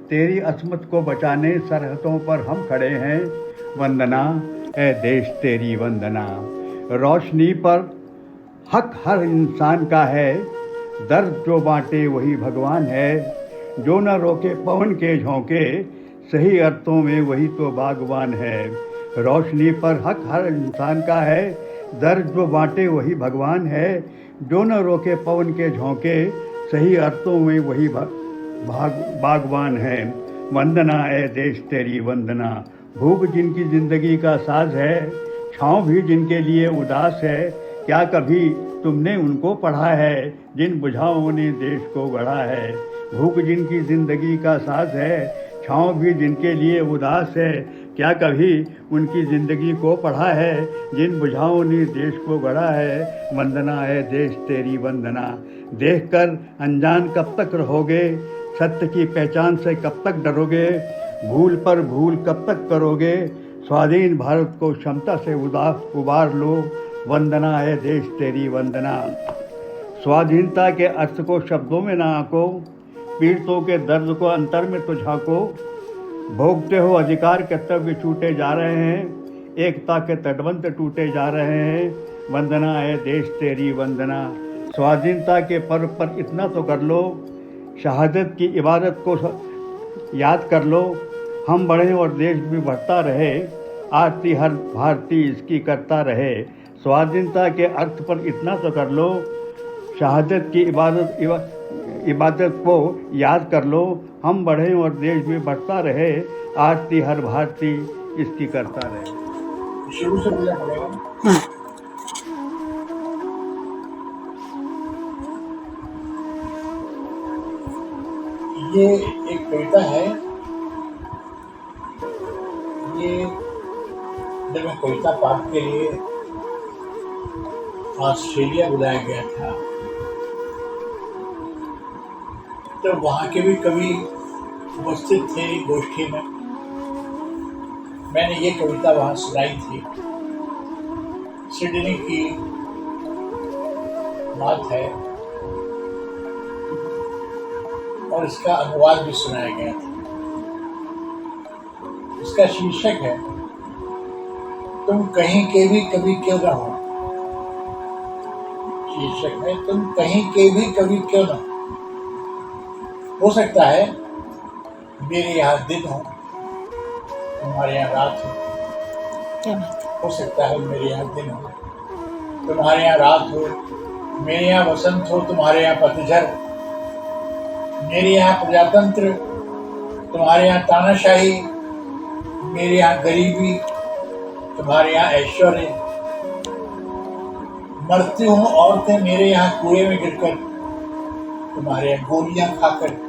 Speaker 12: तेरी अस्मत को बचाने सरहदों पर हम खड़े हैं। वंदना ए देश तेरी वंदना। रोशनी पर हक हर इंसान का है, दर्द जो बांटे वही भगवान है। जो न रोके पवन के झोंके, सही अर्थों में वही तो बागवान है। रोशनी पर हक हर इंसान का है, दर्द जो बांटे वही भगवान है। जो न रोके पवन के झोंके, सही अर्थों में वही बागवान है। वंदना ए देश तेरी वंदना। भूख जिनकी जिंदगी का साज है, छाँव भी जिनके लिए उदास है। क्या कभी तुमने उनको पढ़ा है, जिन बुझाओं ने देश को गढ़ा है। भूख जिनकी जिंदगी का साज है, छाँव भी जिनके लिए उदास है। क्या कभी उनकी ज़िंदगी को पढ़ा है, जिन बुझाओं ने देश को गढ़ा है। वंदना है देश तेरी वंदना। देखकर अनजान कब तक रहोगे, सत्य की पहचान से कब तक डरोगे। भूल पर भूल कब तक करोगे, स्वाधीन भारत को क्षमता से उबार लो। वंदना है देश तेरी वंदना। स्वाधीनता के अर्थ को शब्दों में ना आंको, पीड़ितों के दर्द को अंतर में तो झांको। भोगते हो अधिकार कर्तव्य छूटे जा रहे हैं, एकता के तटबंध टूटे जा रहे हैं। वंदना है देश तेरी वंदना। स्वाधीनता के पर्व पर इतना तो कर लो, शहादत की इबादत को याद कर लो। हम बढ़ें और देश भी बढ़ता रहे, आरती हर भारतीय इसकी करता रहे। स्वाधीनता के अर्थ पर इतना तो कर लो, शहादत की इबादत को याद कर लो। हम बढ़ें और देश भी बढ़ता रहे, आरती हर भारतीय इसकी करता रहे।
Speaker 13: शुरू से बोलना पड़ेगा। ये एक कविता है। ये जब मैं कविता पाठ के लिए ऑस्ट्रेलिया बुलाया गया था, तो वहाँ के भी कवि उपस्थित थे गोष्ठी में। मैंने ये कविता वहाँ सुनाई थी। सिडनी की बात है और इसका अनुवाद भी सुनाया गया था। इसका शीर्षक है तुम कहीं के भी कभी क्यों ना हो। शीर्षक है तुम कहीं के भी कभी क्यों ना हो सकता है मेरे यहाँ दिन हो, तुम्हारे यहाँ रात हो। हो सकता है मेरे यहाँ दिन हो, तुम्हारे यहाँ रात हो। मेरे यहाँ वसंत हो, तुम्हारे यहाँ पतझड़। मेरे यहाँ प्रजातंत्र, तुम्हारे यहाँ तानाशाही। मेरे यहाँ गरीबी, तुम्हारे यहाँ ऐश्वर्य। मरती हूँ औरतें मेरे यहाँ कुएं में गिरकर, तुम्हारे यहाँ गोलियां खाकर।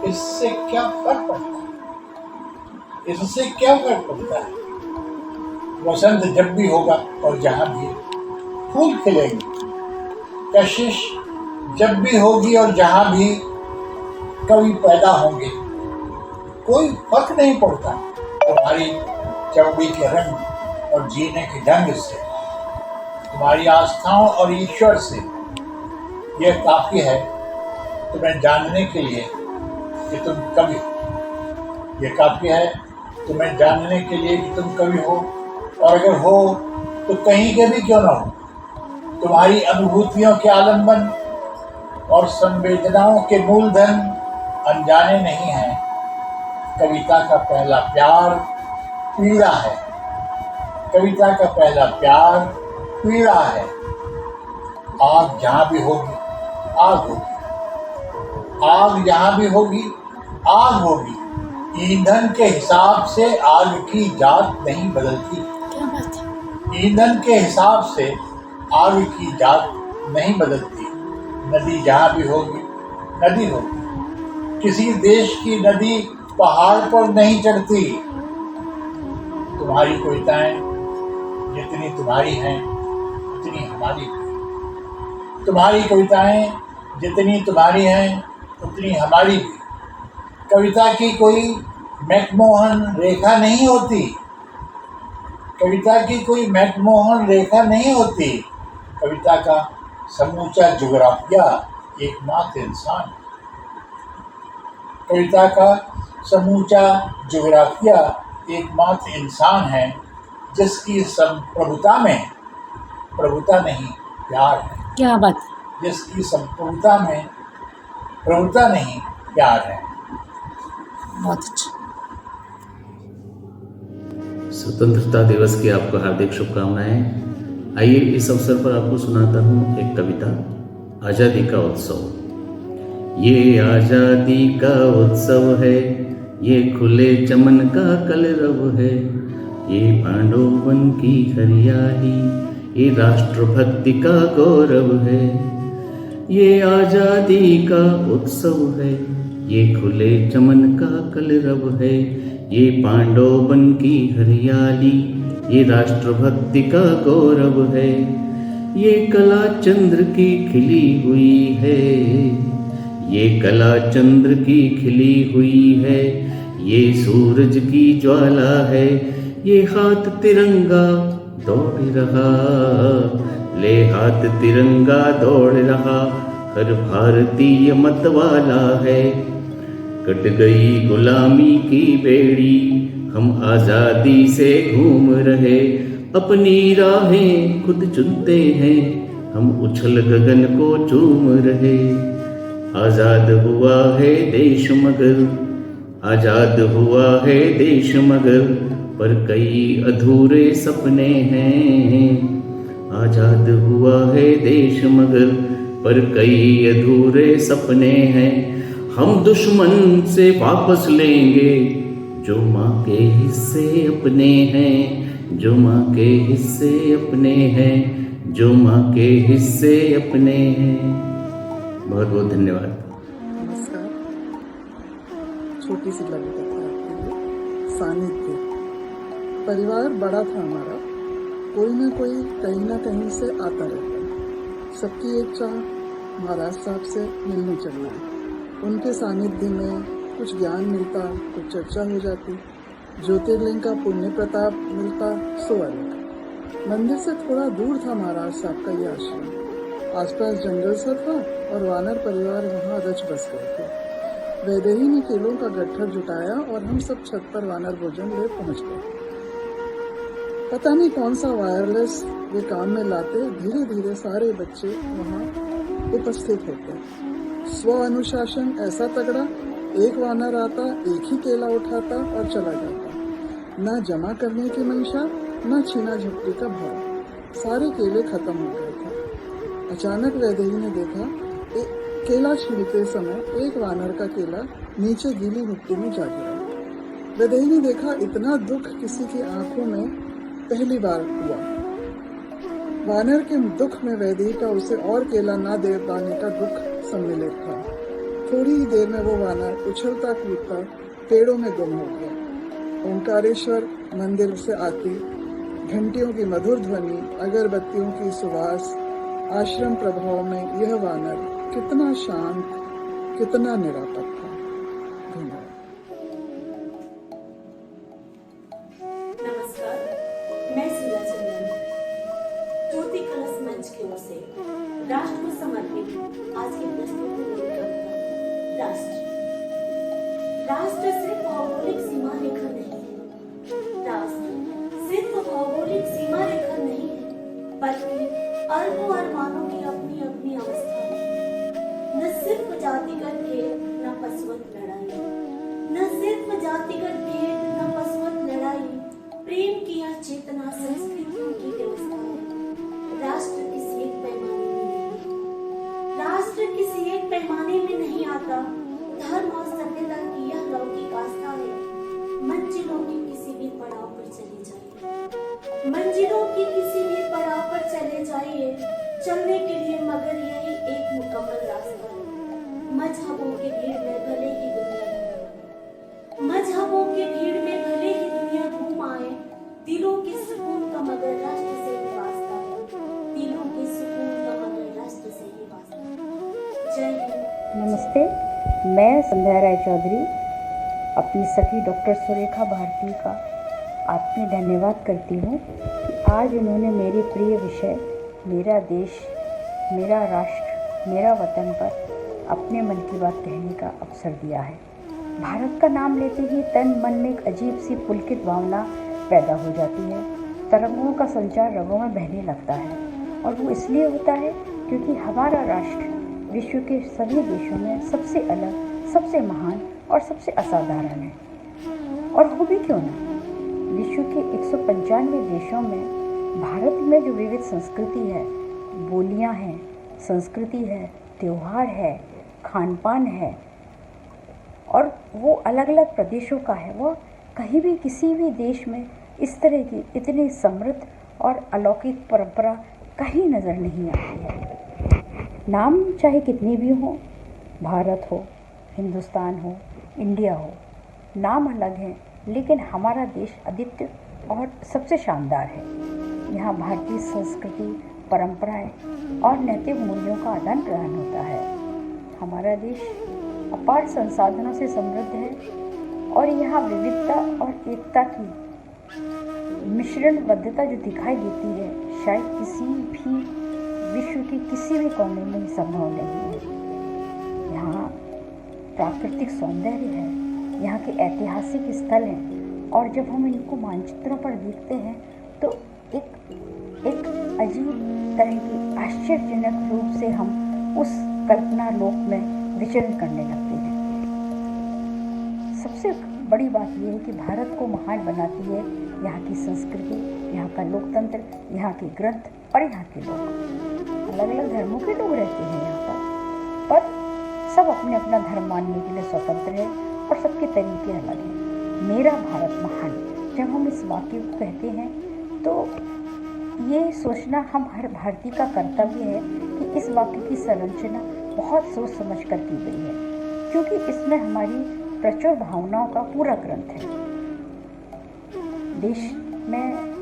Speaker 13: इससे क्या फर्क पड़ता है? इससे क्या फर्क पड़ता है? वसंत जब भी होगा और जहां भी फूल खिलेंगे, कशिश जब भी होगी और जहां भी कवि पैदा होंगे, कोई फर्क नहीं पड़ता। तुम्हारी चौड़ी के रंग और जीने के ढंग से, तुम्हारी आस्थाओं और ईश्वर से यह काफी है तुम्हें जानने के लिए कि तुम कवि हो। यह काफी है तुम्हें जानने के लिए कि तुम कवि हो, और अगर हो तो कहीं के भी क्यों ना हो। तुम्हारी अनुभूतियों के आलंबन और संवेदनाओं के मूलधन अनजाने नहीं हैं। कविता का पहला प्यार पीड़ा है। कविता का पहला प्यार पीड़ा है। आग जहाँ भी होगी आग होगी। आग जहाँ भी होगी आग होगी। ईंधन के हिसाब से आग की जात नहीं बदलती। ईंधन के हिसाब से आग की जात नहीं बदलती। नदी जहाँ भी होगी नदी होगी। किसी देश की नदी पहाड़ पर नहीं चढ़ती। तुम्हारी कविताएं जितनी तुम्हारी हैं उतनी हमारी। तुम्हारी कविताएं जितनी तुम्हारी हैं उतनी हमारी भी। कविता की कोई मैकमोहन रेखा नहीं होती, कविता की कोई मैकमोहन रेखा नहीं होती। कविता का समूचा जुग्राफिया एकमात्र इंसान। कविता का समूचा जुग्राफिया एकमात्र इंसान है जिसकी संप्रभुता में प्रभुता नहीं प्यार है।
Speaker 9: क्या बात,
Speaker 13: जिसकी संप्रभुता में प्रभुता नहीं प्यार है।
Speaker 9: बहुत अच्छा।
Speaker 14: स्वतंत्रता दिवस की आपको हार्दिक शुभकामनाएं। आइए इस अवसर पर आपको सुनाता हूँ एक कविता, आज़ादी का उत्सव। ये आज़ादी का उत्सव है, ये खुले चमन का कलरव है, ये पांडवन की हरियाली, ये राष्ट्रभक्ति का गौरव है। ये आज़ादी का उत्सव है, ये खुले चमन का कलरव है, ये पांडवन की हरियाली, ये राष्ट्रभक्ति का गौरव है। ये कला चंद्र की खिली हुई है, ये कला चंद्र की खिली हुई है, ये सूरज की ज्वाला है, ये हाथ तिरंगा दौड़ रहा, ले हाथ तिरंगा दौड़ रहा, हर भारतीय मतवाला है। कट गई गुलामी की बेड़ी, हम आज़ादी से घूम रहे, अपनी राहें खुद चुनते हैं, हम उछल गगन को चूम रहे। आज़ाद हुआ है देश मगर, आज़ाद हुआ है देश मगर, पर कई अधूरे सपने हैं। आज़ाद हुआ है देश मगर, पर कई अधूरे सपने हैं। हम दुश्मन से वापस लेंगे जो माँ के हिस्से अपने हैं, जो माँ के हिस्से अपने हैं, जो माँ के हिस्से अपने हैं। बहुत बहुत धन्यवाद।
Speaker 15: नमस्कार। छोटी सी लघु कथा आपके लिए। सानिध्य। परिवार बड़ा था हमारा, कोई ना कोई कहीं ना कहीं से आता रहता। सबकी एक चाह महाराज साहब से मिलने चलना है। उनके सानिध्य में कुछ ज्ञान मिलता, कुछ चर्चा हो जाती, ज्योतिर्लिंग का पुण्य प्रताप मिलता, सो अलग। मंदिर से थोड़ा दूर था महाराज साहब का ये आश्रम। आसपास जंगल सा था और वानर परिवार वहाँ रच बस गए थे। वैदेही ने केलों का गट्ठर जुटाया और हम सब छत पर वानर भोजन ले पहुँच गए। पता नहीं कौन सा वायरलेस वे काम में लाते, धीरे धीरे सारे बच्चे वहाँ उपस्थित होते। स्व अनुशासन ऐसा तगड़ा, एक वानर आता, एक ही केला उठाता और चला जाता। ना जमा करने की मंशा, ना छीना झपटी का भाव। सारे केले खत्म हो गए थे। अचानक वैदेही ने देखा, केला छीलते समय एक वानर का केला नीचे गीली मिट्टी में जा गिरा। वैदेही ने देखा, इतना दुख किसी की आंखों में पहली बार हुआ। वानर के दुख में वैदेही का उसे और केला ना दे पाने का दुख सम्मिलित था। थोड़ी ही देर में वो वानर उछलता कूदता पेड़ों में गुम हो गया। ओंकारेश्वर मंदिर से आती घंटियों की मधुर ध्वनि, अगरबत्तियों की सुवास, आश्रम प्रभाव में यह वानर कितना शांत, कितना निरापद था। धन्यवाद।
Speaker 16: नमस्कार, मैं शीला चंदन, ज्योति कलश मंच की ओर से राष्ट्र को समर्पित आज की प्रस्तुति मेरी कविता राष्ट्र। राष्ट्र सिर्फ भौगोलिक सीमा रेखा नहीं है, राष्ट्र सिर्फ भौगोलिक सीमा रेखा नहीं है, बल्कि अरबों अरमानों की अपनी अपनी अवस्था है। न सिर्फ जातिगत भेद, न पशुवत लड़ाई, न सिर्फ जातिगत भेद, न पशुवत लड़ाई, प्रेम की यह चेतना संस्कृतियों की व्यवस्था है। राष्ट्र किसी एक पैमाने में नहीं, राष्ट्र किसी एक पैमाने में नहीं आता। धर्म और सभ्यता की यह लौकिक आस्था है। मंजिलों की किसी भी पड़ाव पर चले जाइए, मंजिलों की किसी भी पड़ाव पर चले जाइए, चलने के लिए मगर यही एक मुकम्मल रास्ता है। मजहबों की भीड़ में भले ही दुनिया, मजहबों की भीड़ में भले ही दुनिया घूम आए, दिलों के सुकून का मगर राष्ट्र से ही वास्ता है, दिलों के सुकून का मगर राष्ट्र से ही वास्ता है। जय हिंद।
Speaker 9: नमस्ते,
Speaker 17: मैं संध्या राय चौधरी अपनी सखी डॉक्टर सुरेखा भारती का आत्मीय धन्यवाद करती हूँ कि आज उन्होंने मेरे प्रिय विषय मेरा देश, मेरा राष्ट्र, मेरा वतन पर अपने मन की बात कहने का अवसर दिया है। भारत का नाम लेते ही तन मन में एक अजीब सी पुलकित भावना पैदा हो जाती है। तरंगों का संचार रगों में बहने लगता है और वो इसलिए होता है क्योंकि हमारा राष्ट्र विश्व के सभी देशों में सबसे अलग, सबसे महान और सबसे असाधारण है। और हो भी क्यों ना, विश्व के 195 देशों में भारत में जो विविध संस्कृति है, बोलियां हैं, संस्कृति है, त्योहार है, खान पान है और वो अलग अलग प्रदेशों का है, वो कहीं भी किसी भी देश में इस तरह की इतनी समृद्ध और अलौकिक परंपरा कहीं नज़र नहीं आती है। नाम चाहे कितनी भी हो, भारत हो, हिंदुस्तान हो, इंडिया हो, नाम अलग हैं लेकिन हमारा देश अद्वितीय और सबसे शानदार है। यहाँ भारतीय संस्कृति, परंपराएं और नैतिक मूल्यों का आदान प्रदान होता है। हमारा देश अपार संसाधनों से समृद्ध है और यहाँ विविधता और एकता की मिश्रणबद्धता जो दिखाई देती है शायद किसी भी विश्व के किसी भी कोने में संभव नहीं है। यहाँ प्राकृतिक सौंदर्य है, यहाँ के ऐतिहासिक स्थल हैं और जब हम इनको मानचित्रों पर देखते हैं तो एक अजीब तरह की आश्चर्यजनक रूप से हम उस कल्पना लोक में विचरण करने लगते हैं। सबसे बड़ी बात यह है कि भारत को महान बनाती है यहाँ की संस्कृति, यहाँ का लोकतंत्र, यहाँ के ग्रंथ और यहाँ के लोग। अलग अलग धर्मों के लोग रहते हैं यहाँ पर सब अपने अपना धर्म मानने के लिए स्वतंत्र है और सबके तरीके अलग हैं। मेरा भारत महान, जब हम इस वाक्य को कहते हैं तो ये सोचना हम हर भारतीय का कर्तव्य है कि इस वाक्य की संरचना बहुत सोच समझ कर की गई है क्योंकि इसमें हमारी प्रचुर भावनाओं का पूरा ग्रंथ है। देश में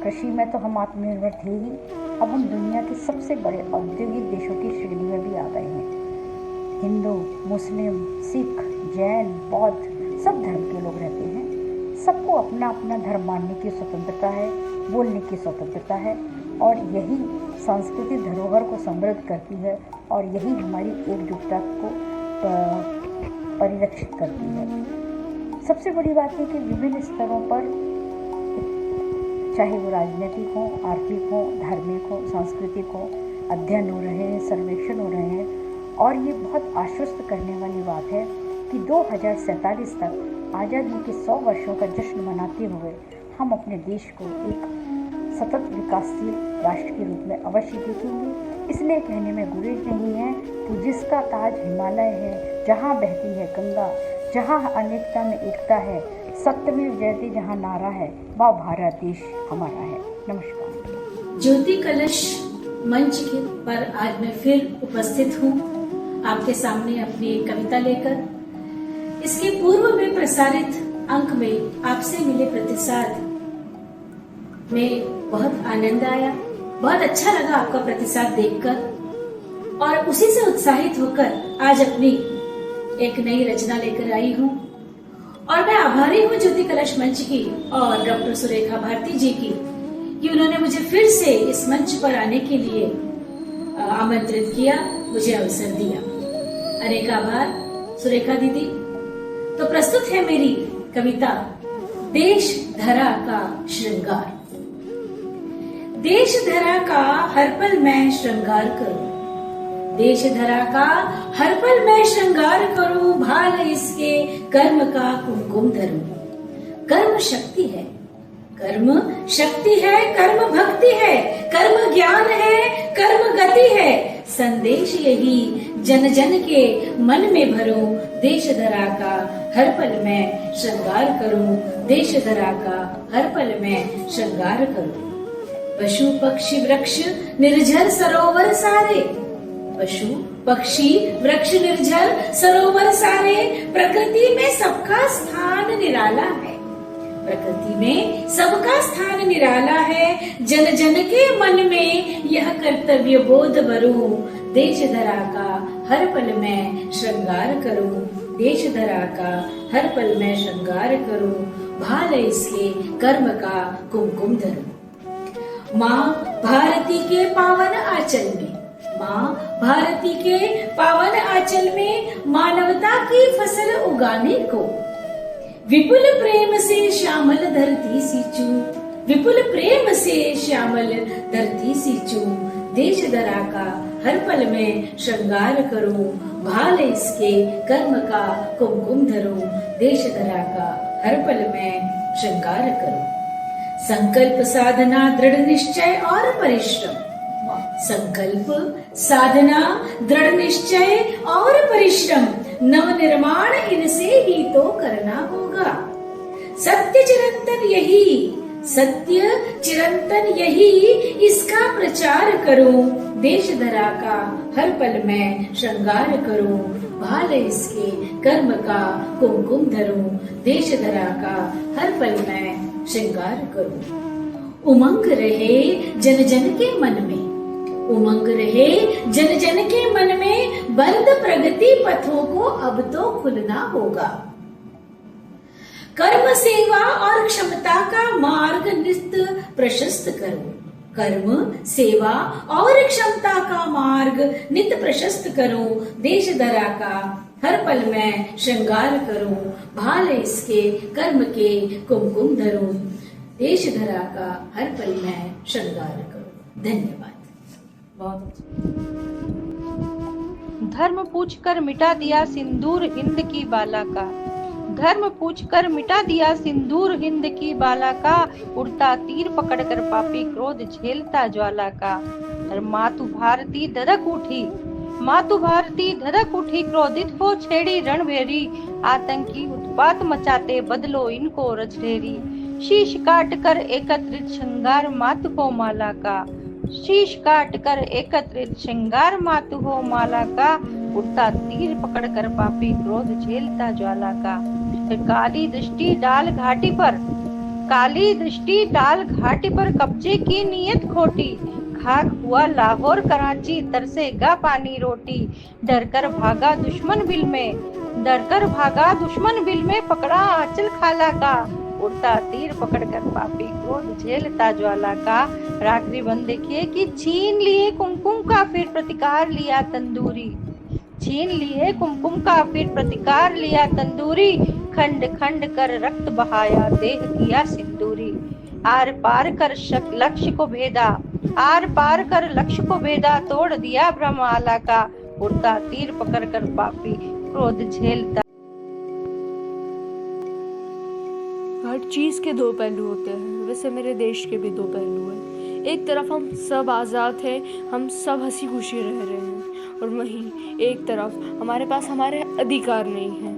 Speaker 17: कृषि में तो हम आत्मनिर्भर थे ही, अब हम दुनिया के सबसे बड़े औद्योगिक देशों की श्रेणी में भी आ गए हैं। हिंदू, मुस्लिम, सिख, जैन, बौद्ध सब धर्म के लोग रहते हैं। सबको अपना अपना धर्म मानने की स्वतंत्रता है, बोलने की स्वतंत्रता है और यही सांस्कृतिक धरोहर को समृद्ध करती है और यही हमारी एकजुटता को परिरक्षित करती है। सबसे बड़ी बात है कि विभिन्न स्तरों पर, चाहे वो राजनीतिक हो, आर्थिक हो, धार्मिक हो, सांस्कृतिक हो, अध्ययन हो रहे हैं, सर्वेक्षण हो रहे हैं और ये बहुत आश्वस्त करने वाली बात है कि 2047 तक आज़ादी के 100 वर्षों का जश्न मनाते हुए हम अपने देश को एक सतत विकासशील राष्ट्र के रूप में अवश्य देखेंगे। इसलिए कहने में गुरेज नहीं है कि जिसका ताज हिमालय है, जहाँ बहती है गंगा, जहाँ अनेकता में एकता है, सत्यमेव जयते जहाँ नारा है, वह भारत देश हमारा है। नमस्कार।
Speaker 1: ज्योति कलश मंच के पर आज मैं फिर उपस्थित हूँ आपके सामने अपनी एक कविता लेकर। इसके पूर्व में प्रसारित अंक में आपसे मिले प्रतिसाद में बहुत आनंद आया, बहुत अच्छा लगा आपका प्रतिसाद देखकर और उसी से उत्साहित होकर आज अपनी एक नई रचना लेकर आई हूँ। और मैं आभारी हूँ ज्योति कलश मंच की और डॉक्टर सुरेखा भारती जी की कि उन्होंने मुझे फिर से इस मंच पर आने के लिए आमंत्रित किया, मुझे अवसर दिया। अनेक आभार सुरेखा दीदी। तो प्रस्तुत है मेरी कविता देश धरा का श्रृंगार। देश धरा का हर पल मैं श्रृंगार करूं, देश धरा का हर पल मैं श्रृंगार करूं, भाल इसके कर्म का कुमकुम धरूं। कर्म शक्ति है, कर्म शक्ति है, कर्म भक्ति है, कर्म ज्ञान है, कर्म गति है। संदेश यही जन जन के मन में भरूं, देश धरा का हर पल मैं श्रृंगार करूं, देश धरा का हर पल मैं श्रृंगार करूं। पशु पक्षी वृक्ष निर्जर सरोवर सारे, पशु पक्षी वृक्ष निर्जर सरोवर सारे, प्रकृति में सबका स्थान निराला है, प्रकृति में सबका स्थान निराला है। जन जन के मन में यह कर्तव्य बोध भरूं,
Speaker 18: देश धरा का हर पल में श्रृंगार करूं, देश धरा का हर पल में श्रृंगार करूं, भाल इसके कर्म का कुमकुम धरूं। माँ भारती के पावन आंचल में, माँ भारती के पावन आंचल में मानवता की फसल उगाने को विपुल प्रेम से श्यामल धरती सींचूं, विपुल प्रेम से श्यामल धरती सींचूं, देश धरा का हर पल में श्रृंगार करूं, भाल इसके कर्म का कुमकुम धरूं, देश धरा का हर पल में श्रृंगार करूं। संकल्प साधना दृढ़ निश्चय और परिश्रम, संकल्प साधना दृढ़ निश्चय और परिश्रम, नव निर्माण इनसे ही तो करना होगा। सत्य चिरंतन यही, सत्य चिरंतन यही इसका प्रचार करूं, देश धरा का हर पल में श्रृंगार करूं, भाल इसके कर्म का कुमकुम धरूं, देश धरा का हर पल में श्रृंगार करूं। उमंग रहे जन जन के मन में, उमंग रहे जन जन के मन में, बंद प्रगति पथों को अब तो खुलना होगा। कर्म सेवा और क्षमता का मार्ग नित्य प्रशस्त करो, कर्म सेवा और क्षमता का मार्ग नित्य प्रशस्त करो, देश धरा का हर पल में श्रृंगार करो, भाल इसके कर्म के कुमकुम धरो, देश धरा का हर पल में श्रृंगार करो। धन्यवाद। बहुत
Speaker 19: धर्म पूछकर मिटा दिया सिंदूर हिंद की बाला का, धर्म पूछकर मिटा दिया सिंदूर हिंद की बाला का, उड़ता तीर पकड़कर पापी क्रोध झेलता ज्वाला का। और मातु भारती धधक उठी, मातु भारती धधक उठी, क्रोधित हो छेड़ी रणभेरी, आतंकी उत्पात मचाते बदलो इनको रचढेरी। शीश काट कर एकत्रित श्रृंगार मातु हो माला का, शीश काट कर एकत्रित श्रृंगार मातु हो माला का, उड़ता तीर पकड़कर पापी क्रोध झेलता ज्वाला का। काली दृष्टि डाल घाटी पर, काली दृष्टि डाल घाटी पर, कब्जे की नीयत खोटी, खाक हुआ लाहौर कराची, तरसेगा पानी रोटी। डर कर भागा दुश्मन बिल में, डर कर भागा दुश्मन बिल में, पकड़ा आंचल खाला का, उड़ता तीर पकड़कर पापी क्रोध झेलता ज्वाला का। आखिरी बंद देखिए कि छीन लिए कुमकुम का फिर प्रतिकार लिया तंदूरी, छीन लिए कुमकुम का फिर प्रतिकार लिया तंदूरी, खंड खंड कर रक्त बहाया देह दिया सिंदूरी। आर पार कर लक्ष्य को भेदा, आर पार कर लक्ष्य को भेदा, तोड़ दिया ब्रह्माला का, उड़ता तीर पकड़कर पापी क्रोध झेलता।
Speaker 20: हर चीज़ के दो पहलू होते हैं, वैसे मेरे देश के भी दो पहलू हैं। एक तरफ हम सब आज़ाद हैं, हम सब हंसी खुशी रह रहे हैं, और वहीं एक तरफ हमारे पास हमारे अधिकार नहीं हैं।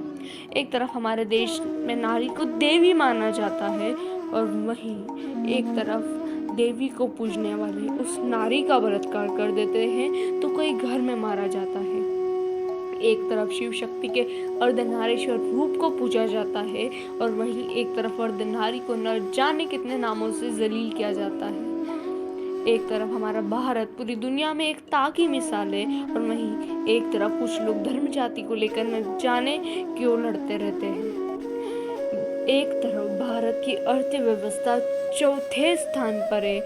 Speaker 20: एक तरफ हमारे देश में नारी को देवी माना जाता है, और वहीं एक तरफ देवी को पूजने वाले उस नारी का बलात्कार कर देते हैं तो कोई घर में मारा जाता है। एक तरफ शिव शक्ति के अर्धनारीश्वर रूप को पूजा जाता है, और वहीं एक तरफ अर्धनारी को न जाने कितने नामों से जलील किया जाता है। एक तरफ हमारा भारत पूरी दुनिया में एक ताकि मिसाल है, और वहीं एक तरफ कुछ लोग धर्म जाति को लेकर न जाने क्यों लड़ते रहते हैं। एक तरफ भारत की अर्थव्यवस्था चौथे स्थान पर है,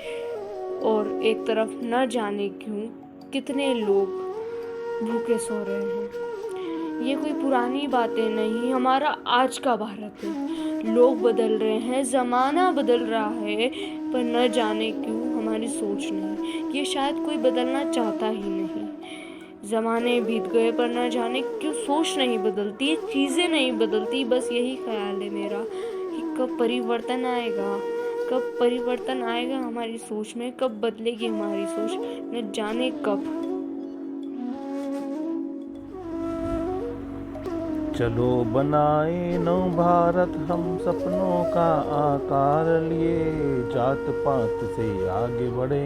Speaker 20: और एक तरफ न जाने क्यों कितने लोग भूखे सो रहे हैं। ये कोई पुरानी बातें नहीं, हमारा आज का भारत है। लोग बदल रहे हैं, ज़माना बदल रहा है, पर न जाने क्यों हमारी सोच नहीं। ये शायद कोई बदलना चाहता ही नहीं। ज़माने बीत गए पर न जाने क्यों सोच नहीं बदलती, चीज़ें नहीं बदलती। बस यही ख्याल है मेरा कि कब परिवर्तन आएगा, कब परिवर्तन आएगा हमारी सोच में, कब बदलेगी हमारी सोच, न जाने कब।
Speaker 10: चलो बनाए नव भारत हम सपनों का आकार लिए, जात पात से आगे बढ़े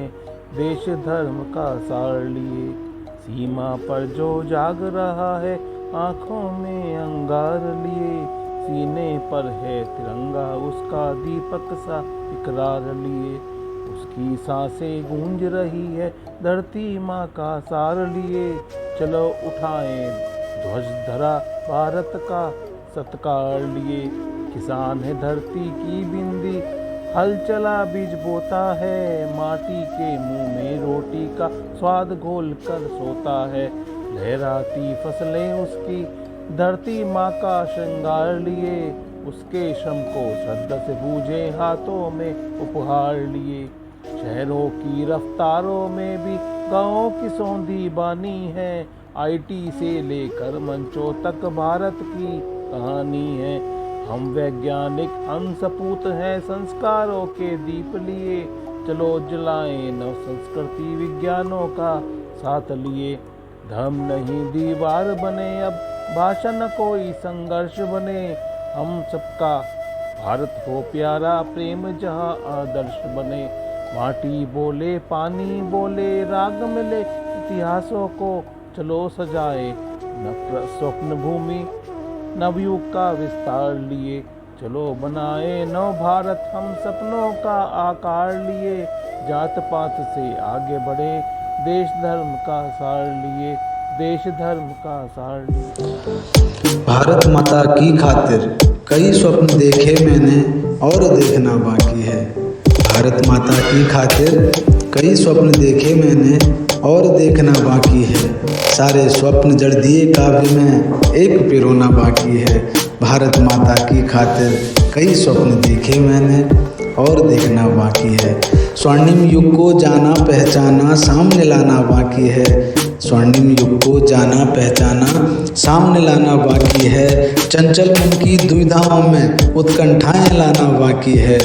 Speaker 10: देश धर्म का सार लिए। सीमा पर जो जाग रहा है आंखों में अंगार लिए, सीने पर है तिरंगा उसका दीपक सा इकरार लिए। उसकी सांसें गूंज रही है धरती माँ का सार लिए। चलो उठाएं ध्वज धरा भारत का सत्कार लिए। किसान है धरती की बिंदी, हल चला बीज बोता है, माटी के मुंह में रोटी का स्वाद घोल कर सोता है। लहराती फसलें उसकी धरती माँ का श्रृंगार लिए, उसके श्रम को श्रद्धा से पूजे हाथों में उपहार लिए। शहरों की रफ्तारों में भी गाँवों की सौंधी बानी है, IT से लेकर मंचों तक भारत की कहानी है। हम वैज्ञानिक हम सपूत हैं संस्कारों के दीप लिए। चलो जलाएं नव संस्कृति विज्ञानों का साथ लिए। धर्म नहीं दीवार बने अब, भाषा न कोई संघर्ष बने। हम सबका भारत हो प्यारा, प्रेम जहाँ आदर्श बने। माटी बोले पानी बोले, राग मिले इतिहासों को। चलो सजाए स्वप्न भूमि नवयुग का विस्तार लिए। चलो बनाए नव भारत हम सपनों का आकार लिए। जात पात से आगे बढ़े, देश धर्म का सार लिए। देश धर्म का सार लिए।
Speaker 21: भारत माता की खातिर कई स्वप्न देखे मैंने और देखना बाकी है। भारत माता की खातिर कई स्वप्न देखे मैंने और देखना बाकी है। सारे स्वप्न जड़ दिए काव्य में, एक पिरोना बाकी है। भारत माता की खातिर कई स्वप्न देखे मैंने और देखना बाकी है। स्वर्णिम युग को जाना पहचाना सामने लाना बाकी है। स्वर्णिम युग को जाना पहचाना सामने लाना बाकी है। चंचल मन की दुविधाओं में उत्कंठाएं लाना बाकी है।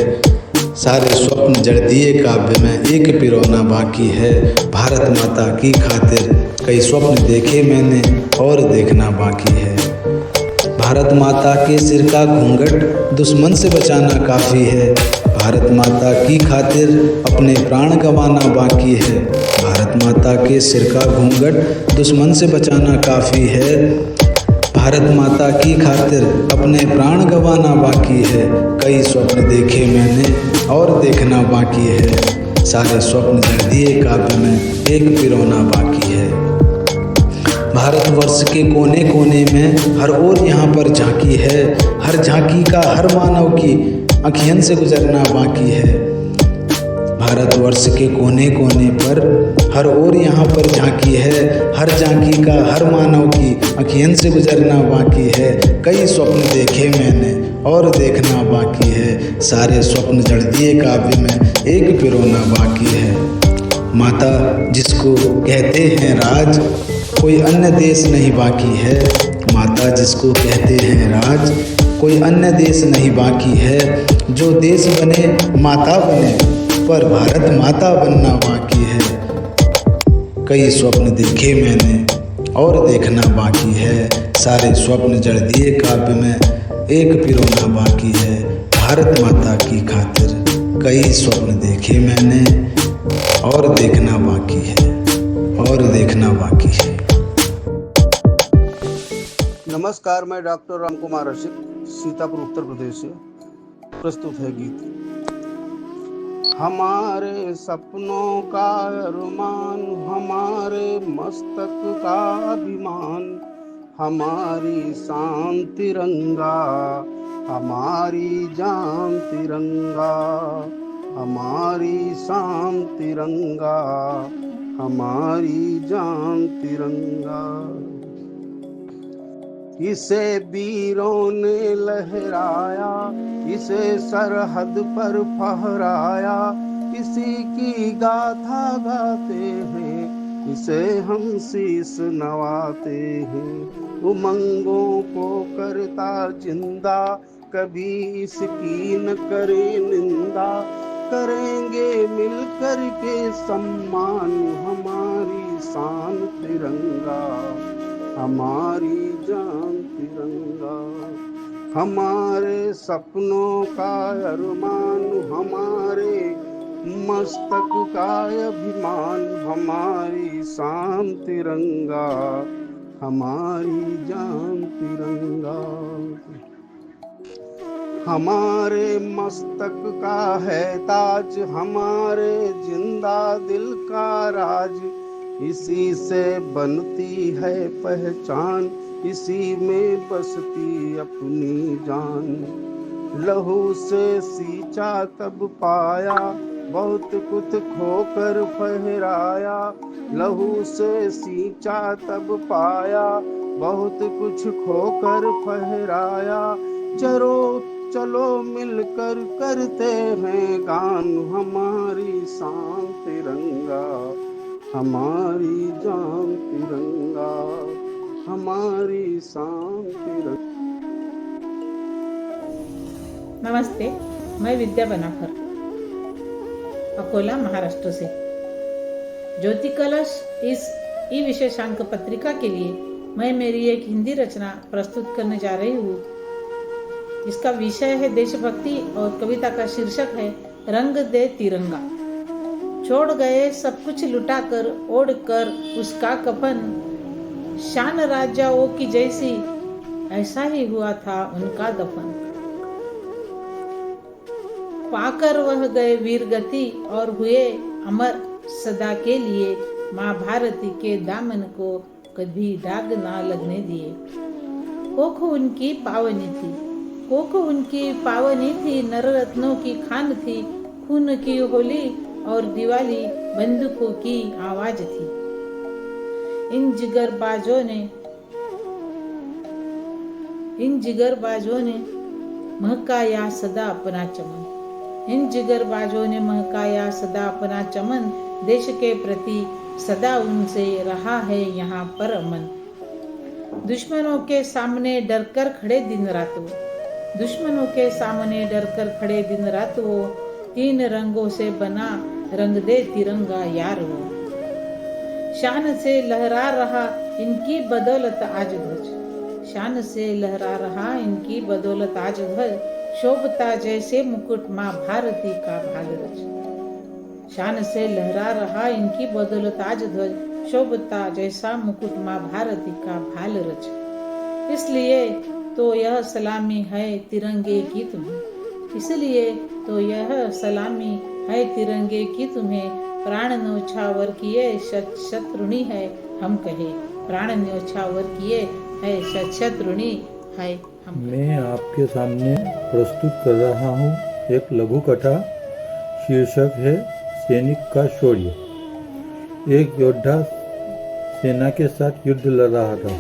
Speaker 21: सारे स्वप्न जड़ दिए काव्य में, एक पिरोना बाकी है। भारत माता की खातिर कई स्वप्न देखे मैंने और देखना बाकी है। भारत माता के सिर का घूंघट दुश्मन से बचाना काफ़ी है। भारत माता की खातिर अपने प्राण गंवाना बाकी है। भारत माता के सिर का घूंघट दुश्मन से बचाना काफ़ी है। भारत माता की खातिर अपने प्राण गंवाना बाकी है। कई स्वप्न देखे मैंने और देखना बाकी है। सारे स्वप्न जड़ दिए काव्य में, एक पिरोना बाकी है। भारतवर्ष के कोने कोने में हर ओर यहाँ पर झांकी है। हर झांकी का हर मानव की अखियन से गुजरना बाकी है। भारतवर्ष के कोने कोने पर हर ओर यहाँ पर झांकी है। हर झांकी का हर मानव की अखियन से गुजरना बाकी है। कई स्वप्न देखे मैंने और देखना बाकी है। सारे स्वप्न जड़ दिए काव्य में, एक पिरोना बाकी है। माता जिसको कहते हैं राज, कोई अन्य देश नहीं बाकी है। माता जिसको कहते हैं राज, कोई अन्य देश नहीं बाकी है। जो देश बने माता बने, पर भारत माता बनना बाकी है। कई स्वप्न देखे मैंने और देखना बाकी है। सारे स्वप्न जड़ दिए काव्य में, एक पिरोना बाकी है। भारत माता की खातिर कई स्वप्न देखे मैंने और देखना बाकी है, और देखना बाकी है।
Speaker 22: नमस्कार, मैं डॉक्टर राम कुमार रसिक, सीतापुर उत्तर प्रदेश से। प्रस्तुत है गीत। हमारे सपनों का अरमान, हमारे मस्तक का अभिमान, हमारी शान तिरंगा, हमारी जान तिरंगा, हमारी शान तिरंगा, हमारी जान तिरंगा। इसे वीरों ने लहराया, इसे सरहद पर फहराया, इसी की गाथा गाते हैं, इसे हम शीश नवाते हैं। उमंगों को करता जिंदा, कभी इसकी न करे निंदा, करेंगे मिलकर के सम्मान, हमारी शान तिरंगा, हमारी जान तिरंगा। हमारे सपनों का अरमान, हमारे मस्तक का अभिमान, हमारी शान तिरंगा, हमारी जान तिरंगा। हमारे मस्तक का है ताज, हमारे जिंदा दिल का राज, इसी से बनती है पहचान, इसी में बसती अपनी जान। लहू से सींचा तब पाया, बहुत कुछ खोकर फहराया, लहू से सींचा तब पाया, बहुत कुछ खोकर फहराया। चलो मिलकर करते हैं गान, हमारी शान तिरंगा, हमारी जान तिरंगा, हमारी शान तिरंगा।
Speaker 2: नमस्ते, मैं विद्या बनाफर, अकोला, महाराष्ट्र से। ज्योति कलश इस ई विशेषांक पत्रिका के लिए मैं मेरी एक हिंदी रचना प्रस्तुत करने जा रही हूँ। इसका विषय है देशभक्ति और कविता का शीर्षक है रंग दे तिरंगा। छोड़ गए सब कुछ लुटाकर, ओढ़ कर उसका कफन, शान राजाओं की जैसी, ऐसा ही हुआ था उनका दफन। पाकर वह गए वीर गति और हुए अमर सदा के लिए, माँ भारती के दामन को कभी दाग ना लगने दिए। कोख उनकी पावनी थी, कोख उनकी पावनी थी, नररत्नों की खान थी, खून की होली और दिवाली बंदूकों की आवाज थी। इन जिगरबाजों ने महकाया सदा अपना चमन, इन जिगरबाजों ने महकाया सदा अपना चमन, देश के प्रति सदा उनसे रहा है यहाँ पर अमन। दुश्मनों के सामने डरकर खड़े दिन रात वो, दुश्मनों के सामने डरकर खड़े दिन रात वो, 3 रंगों से बना रंग दे तिरंगा यार वो। शान से लहरा रहा इनकी बदौलत आज ध्वज, शान से लहरा रहा इनकी बदौलत आज ध्वज, शोभता जैसे मुकुट माँ भारती का भाल रच। शान से लहरा रहा इनकी बदौलत आज ध्वज, शोभता जैसा मुकुट माँ भारती का भाल रच। इसलिए तो यह सलामी है तिरंगे की तुम्हें, इसलिए तो यह सलामी है तिरंगे की तुम्हें, प्राण न्योछावर किए शत ऋणी है हम कहे, प्राण न्योछावर किए है शत ऋणी है हम।
Speaker 3: मैं आपके सामने प्रस्तुत कर रहा हूँ एक लघु कथा। शीर्षक है सैनिक का शौर्य। एक योद्धा सेना के साथ युद्ध लड़ रहा था।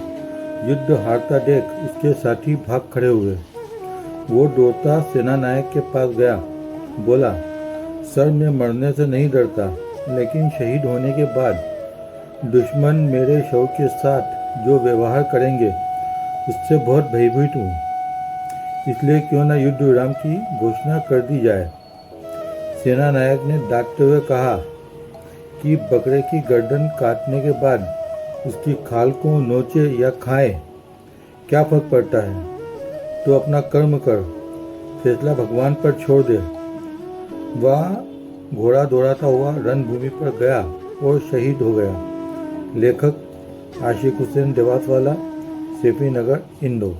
Speaker 3: युद्ध हारता देख उसके साथी भाग खड़े हुए। वो दौड़ता सेना नायक के पास गया, बोला, सर मैं मरने से नहीं डरता, लेकिन शहीद होने के बाद दुश्मन मेरे शव के साथ जो व्यवहार करेंगे उससे बहुत भयभीत हूँ। इसलिए क्यों न युद्ध विराम की घोषणा कर दी जाए। सेना नायक ने डांटते हुए कहा कि बकरे की गर्दन काटने के बाद उसकी खाल को नोचे या खाए, क्या फर्क पड़ता है। तो अपना कर्म कर, फैसला भगवान पर छोड़ दे। वह घोड़ा दौड़ाता हुआ रणभूमि पर गया और शहीद हो गया। लेखक आशिक हुसैन देवासवाला, सेपी नगर, इंदौर।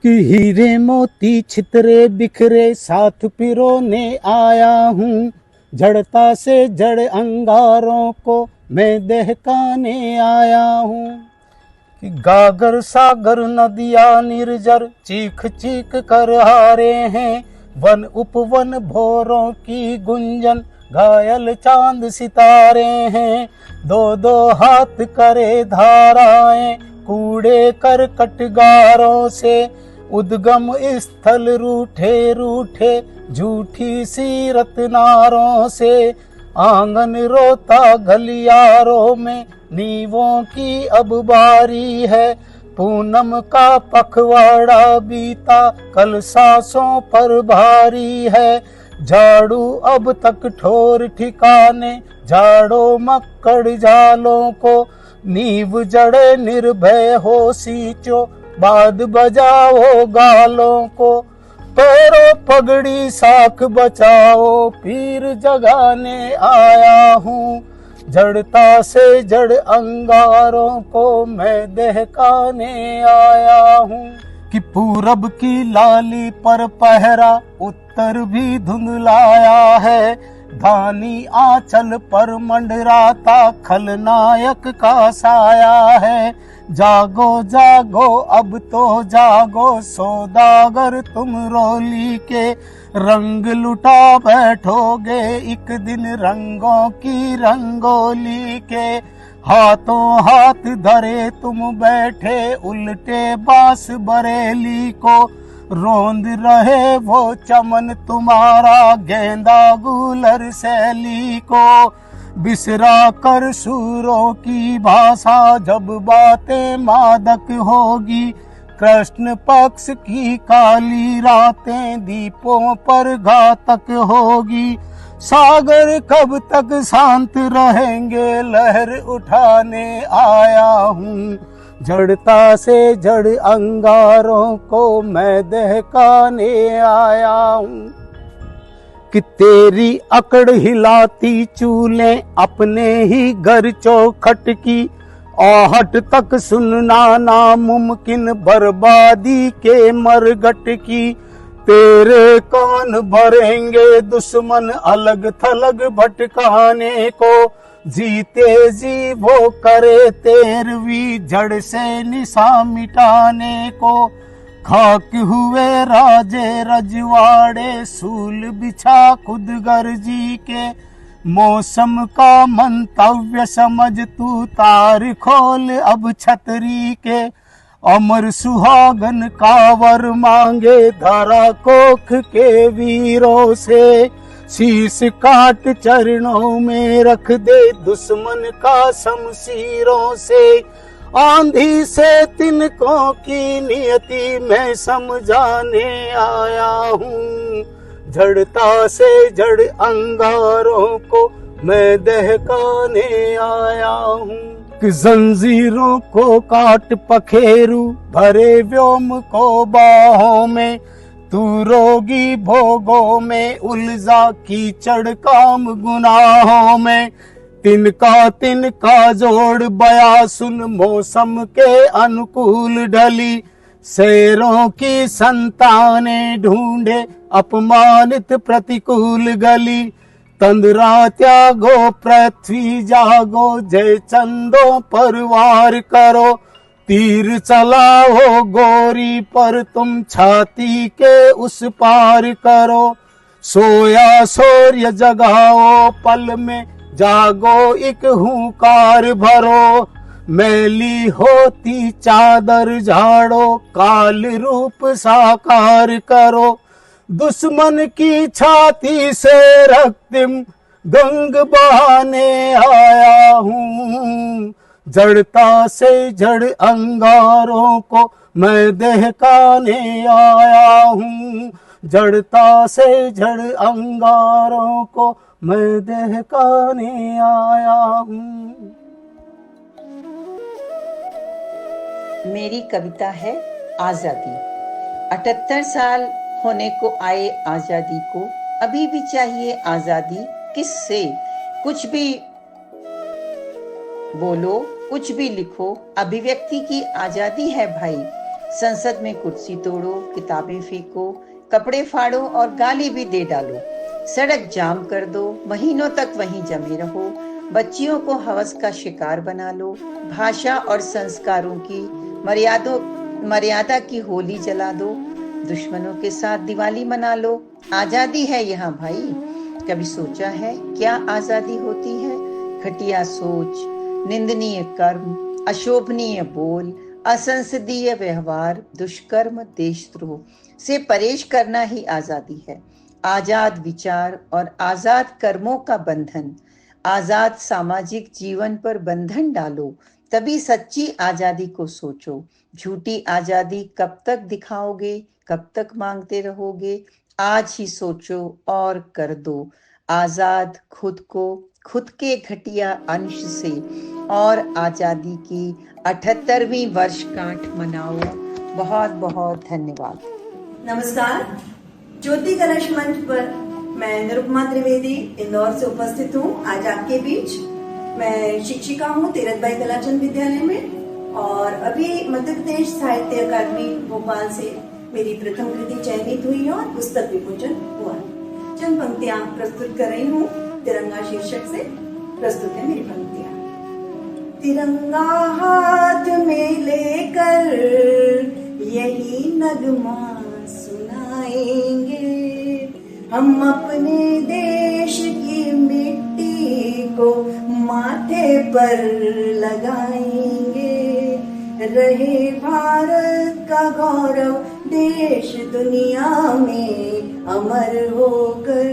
Speaker 23: कि हीरे मोती छितरे बिखरे साथ पिरोने आया हूँ, जड़ता से जड़ अंगारों को मैं दहकाने आया हूँ। कि गागर सागर नदियाँ निर्जर चीख चीख कर हारे हैं, वन उपवन भोरों की गुंजन घायल चांद सितारे हैं। 2-2 हाथ करे धाराएं कूड़े कर कटगारों से, उद्गम स्थल रूठे रूठे झूठी सीरत नारों से। आंगन रोता गलियारों में नीवों की अब बारी है, पूनम का पखवाड़ा बीता कल सांसों पर भारी है। झाड़ू अब तक ठोर ठिकाने झाड़ो मक्कड़ झालों को, नींव जड़े निर्भय हो सींचो बाद बजाओ गालों को। पैरो पगड़ी साख बचाओ पीर जगाने आया हूँ, जड़ता से जड़ अंगारों को मैं दहकाने आया हूँ। कि पूरब की लाली पर पहरा उत्तर भी धुंधलाया है। धानी आंचल पर मंडराता खलनायक का साया है। जागो जागो अब तो जागो सौदागर तुम रोली के, रंग लुटा बैठोगे एक दिन रंगों की रंगोली के। हाथों हाथ धरे तुम बैठे उल्टे बांस बरेली को, रोंद रहे वो चमन तुम्हारा गेंदा गुलर शैली को। बिसरा कर सूरों की भाषा जब बातें मादक होगी, कृष्ण पक्ष की काली रातें दीपों पर घातक होगी। सागर कब तक शांत रहेंगे लहर उठाने आया हूँ, जड़ता से जड़ अंगारों को मैं दहकाने आया हूँ। कि तेरी अकड़ हिलाती चूलें अपने ही घर चौखट की, आहट तक सुनना नामुमकिन बर्बादी के मरगट की। तेरे कान भरेंगे दुश्मन अलग थलग भटकाने को, जीते जी वो करे तेरवी जड़ से निशा मिटाने को। खाक हुए राजे रजवाड़े सूल बिछा खुद गर्जी के, मौसम का मंतव्य समझ तू तार खोल अब छतरी के। अमर सुहागन कावर मांगे धारा कोख के वीरों से, शीश काट चरणों में रख दे दुश्मन का शमशीरों से। आंधी से तिनकों की नियति मैं समझाने आया हूँ, जड़ता से जड़ अंगारों को मैं दहकाने आया हूँ। कि जंजीरों को काट पखेरू भरे व्योम को बाहों में, तू रोगी भोगों में उलझा कीचड़ काम गुनाहों में। तिनका जोड़ बया सुन मौसम के अनुकूल ढली, शेरों की संतानें ढूंढे अपमानित प्रतिकूल गली। तंद्रा त्यागो पृथ्वी जागो जय चंदो पर वार करो, तीर चलाओ गोरी पर तुम छाती के उस पार करो। सोया सूर्य जगाओ पल में जागो एक हुंकार भरो, मैली होती चादर झाड़ो काल रूप साकार करो। दुश्मन की छाती से रक्तिम गंग बहाने आया हूँ, जड़ता से जड़ अंगारों को मैं दहकाने आया हूँ, जड़ता से जड़ अंगारों को मैं दहकाने आया हूँ।
Speaker 4: मेरी कविता है आजादी। 78 साल होने को आए आजादी को, अभी भी चाहिए आजादी। किससे? कुछ भी बोलो, कुछ भी लिखो, अभिव्यक्ति की आजादी है भाई। संसद में कुर्सी तोड़ो, किताबें फेंको, कपड़े फाड़ो और गाली भी दे डालो। सड़क जाम कर दो, महीनों तक वहीं जमे रहो। बच्चियों को हवस का शिकार बना लो। भाषा और संस्कारों की मर्यादा की होली जला दो। दुश्मनों के साथ दिवाली मना लो। आजादी है यहाँ भाई। कभी सोचा है क्या आजादी होती है? घटिया सोच, निंदनीय कर्म, अशोभनीय बोल, असंसदीय व्यवहार, दुष्कर्म, देशद्रोह से परहेज करना ही आजादी है। आजाद विचार और आजाद कर्मों का बंधन, आजाद सामाजिक जीवन पर बंधन डालो, तभी सच्ची आजादी को सोचो। झूठी आजादी कब तक दिखाओगे, कब तक मांगते रहोगे? आज ही सोचो और कर दो आजाद खुद को, खुद के घटिया अंश से, और आजादी की 78वीं वर्षगांठ मनाओ। बहुत बहुत धन्यवाद।
Speaker 5: नमस्कार। ज्योति कलश मंच पर मैं निरुपमा त्रिवेदी इंदौर से उपस्थित हूँ आज आपके बीच। मैं शिक्षिका हूँ तीरथ भाई कलाचंद विद्यालय में और अभी मध्य प्रदेश साहित्य अकादमी भोपाल से मेरी प्रथम कृति चयनित हुई और पुस्तक विमोचन हुआ। चंद पंक्तियां प्रस्तुत कर रही हूँ। तिरंगा शीर्षक से प्रस्तुत है मेरी पंक्तियां। तिरंगा हाथ में लेकर यही नगमा सुनाएंगे, हम अपने देश की मिट्टी को माथे पर लगाएंगे। रहे भारत का गौरव देश दुनिया में अमर होकर,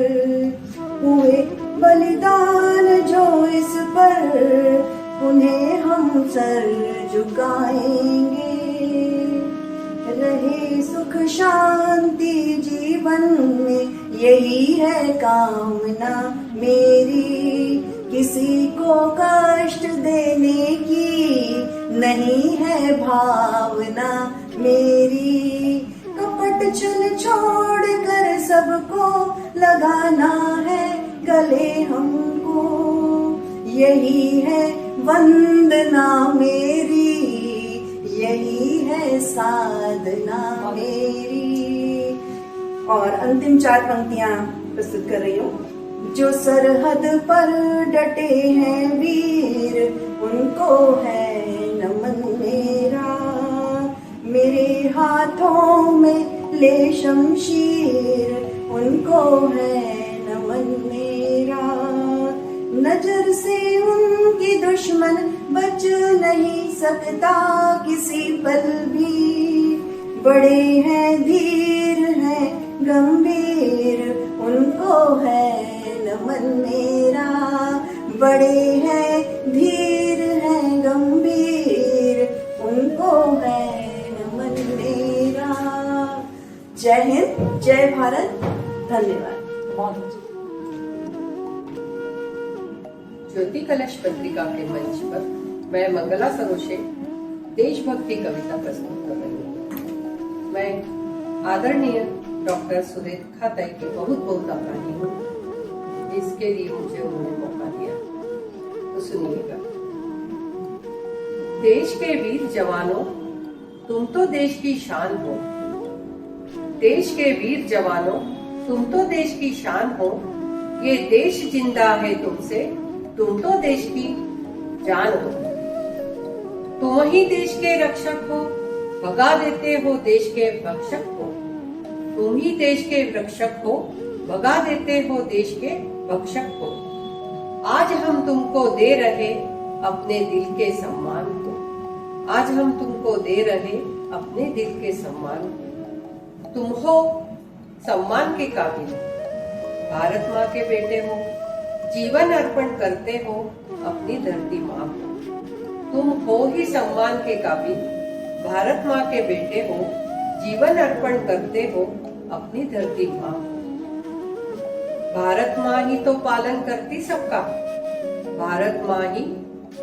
Speaker 5: हुए बलिदान जो इस पर उन्हें हम सर झुकाएंगे। रहे सुख शांति जीवन में यही है कामना मेरी, किसी को कष्ट देने की नहीं है भावना मेरी। कपट छल छोड़ कर सबको लगाना है गले हमको, यही है वंदना मेरी, यही है साधना मेरी। और अंतिम 4 पंक्तियां प्रस्तुत कर रही हूँ। जो सरहद पर डटे हैं वीर, उनको है नमन मेरा। मेरे हाथों में ले शमशीर, उनको है नमन मेरा। नजर से उनकी दुश्मन बच नहीं सकता किसी पल भी। बड़े हैं धीर हैं गंभीर, उनको है नमन मेरा। बड़े हैं धीर हैं गंभीर, उनको है नमन मेरा। जय हिंद, जय भारत, धन्यवाद।
Speaker 6: ज्योति कलश पत्रिका के मंच पर मैं मंगला सरोशे देशभक्ति कविता प्रस्तुत कर रही हूँ। मैं आदरणीय डॉक्टर सुरेखा ताई की बहुत बहुत आभारी हूँ, इसके लिए मुझे उन्होंने मौका दिया। तो सुनिएगा। देश के वीर जवानों, तुम तो देश की शान हो। देश के वीर जवानों, तुम तो देश की शान हो। ये देश जिंदा है तुमसे, तुम तो देश की जान हो। तुम ही देश के रक्षक हो, भगा देते हो देश के भक्षक को। तुम ही देश के रक्षक हो, भगा देते हो देश के भक्षक को। आज हम तुमको दे रहे अपने दिल के सम्मान को। आज हम तुमको दे रहे अपने दिल के सम्मान को। तुम हो सम्मान के काबिल, भारत माँ के बेटे हो। जीवन अर्पण करते हो अपनी धरती माँ को। तुम हो ही सम्मान के काबिल, भारत माँ के बेटे हो। जीवन अर्पण करते हो अपनी धरती माँ को। भारत माँ ही तो पालन करती सबका, भारत माँ ही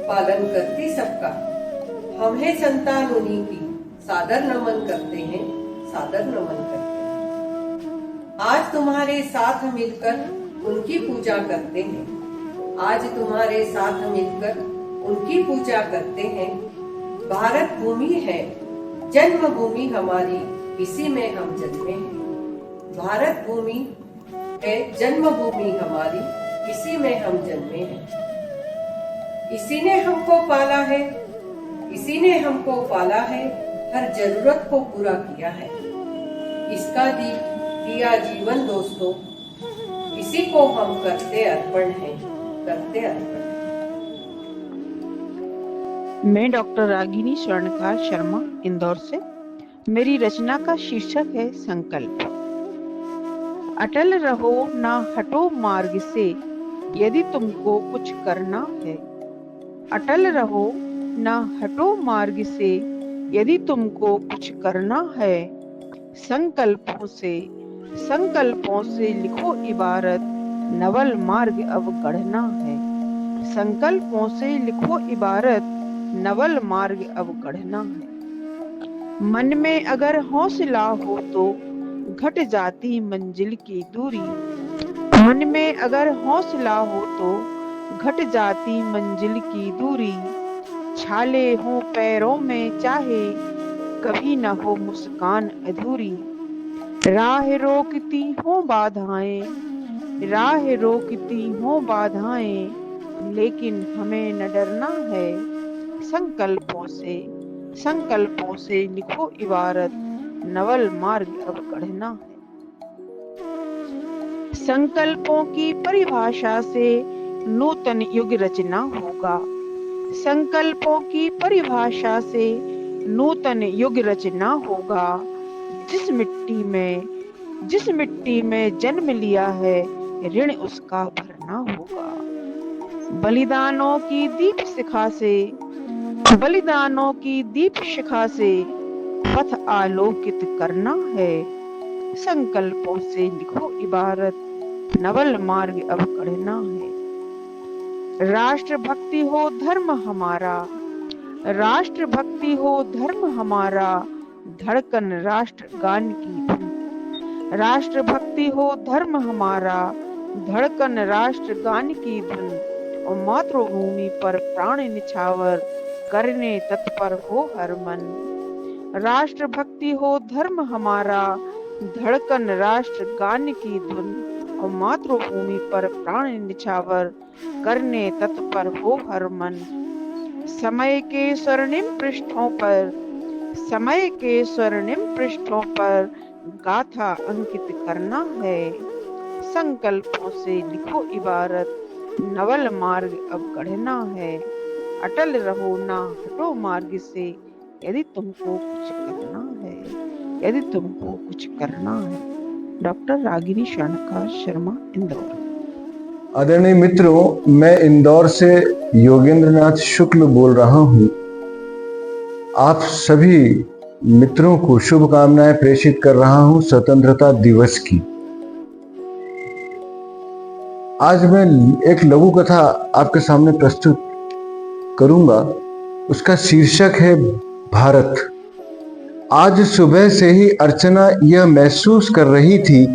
Speaker 6: पालन करती सबका। हम है संतान उन्हीं की, सादर नमन करते हैं, सादर नमन करते हैं। आज तुम्हारे साथ मिलकर उनकी पूजा करते हैं। आज तुम्हारे साथ मिलकर उनकी पूजा करते हैं। भारत भूमि है जन्मभूमि हमारी, इसी में हम जन्मे हैं। भारत भूमि है जन्मभूमि हमारी, इसी में हम जन्मे हैं। इसी ने हमको पाला है, इसी ने हमको पाला है। हर जरूरत को पूरा किया है। इसका दिया जीवन दोस्तों, इसी को हम करते अर्पण हैं, करते अर्पण।
Speaker 7: मैं डॉक्टर रागिनी स्वर्णकार शर्मा इंदौर से। मेरी रचना का शीर्षक है संकल्प। अटल रहो ना हटो मार्ग से, यदि तुमको कुछ करना है। अटल रहो ना हटो मार्ग से, यदि तुमको कुछ करना है। संकल्पों से लिखो इबारत, नवल मार्ग अब गढ़ना है। संकल्पों से लिखो इबारत, नवल मार्ग अब गढ़ना है। मन में अगर हौसला हो तो घट जाती मंजिल की दूरी। मन में अगर हौसला हो तो घट जाती मंजिल की दूरी। छाले हों पैरों में चाहे कभी न हो मुस्कान अधूरी। राह रोकती हों बाधाएं, राह रोकती हों बाधाएं, लेकिन हमें न डरना है। संकल्पों से लिखो इबारत, नवल मार्ग अब गढ़ना है। संकल्पों की परिभाषा से नूतन युग रचना होगा। संकल्पों की परिभाषा से नूतन युग रचना होगा। जिस मिट्टी में जन्म लिया है, ऋण उसका भरना होगा। बलिदानों की दीप शिखा से पथ आलोकित करना है। संकल्पों से लिखो इबारत, नवल मार्ग अब गढ़ना है। राष्ट्रभक्ति हो धर्म हमारा, राष्ट्रभक्ति हो धर्म हमारा, धड़कन राष्ट्रगान की धुन। राष्ट्रभक्ति हो धर्म हमारा, धड़कन राष्ट्रगान की धुन। और मातृभूमि पर प्राण निछावर, करने तत्पर हो हर मन। राष्ट्रभक्ति हो धर्म हमारा, धड़कन राष्ट्रगान की धुन। और मातृभूमि पर प्राण निछावर, करने तत्पर हो हर मन। समय के स्वर्णिम पृष्ठों पर गाथा अंकित करना है। संकल्पों से लिखो इबारत, नवल मार्ग अब गढ़ना है। अटल रहो ना हटो मार्ग से, यदि तुमको कुछ करना है, यदि तुमको कुछ करना है। डॉक्टर रागिनी स्वर्णकार शर्मा, इंदौर।
Speaker 8: आदरणीय मित्रों, मैं इंदौर से योगेंद्र नाथ शुक्ल बोल रहा हूं। आप सभी मित्रों को शुभकामनाएं प्रेषित कर रहा हूं स्वतंत्रता दिवस की। आज मैं एक लघु कथा आपके सामने प्रस्तुत करूंगा। उसका शीर्षक है भारत। आज सुबह से ही अर्चना यह महसूस कर रही थी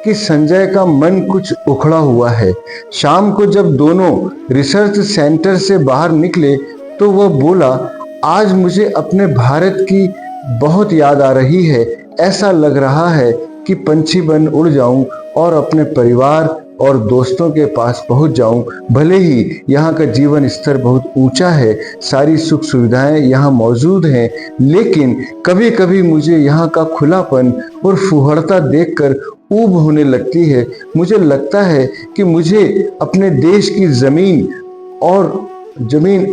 Speaker 8: कि संजय का मन कुछ उखड़ा हुआ है। शाम को जब दोनों रिसर्च सेंटर से बाहर निकले तो वह बोला, आज मुझे अपने भारत की बहुत याद आ रही है। ऐसा लग रहा है कि पंछी बन उड़ जाऊं और अपने परिवार और दोस्तों के पास पहुंच जाऊं। भले ही यहाँ का जीवन स्तर बहुत ऊंचा है, सारी सुख सुविधाएं यहाँ मौजूद हैं, लेकिन कभी कभी मुझे यहाँ का खुलापन और फुहड़ता देखकर ऊब होने लगती है। मुझे लगता है कि मुझे अपने देश की जमीन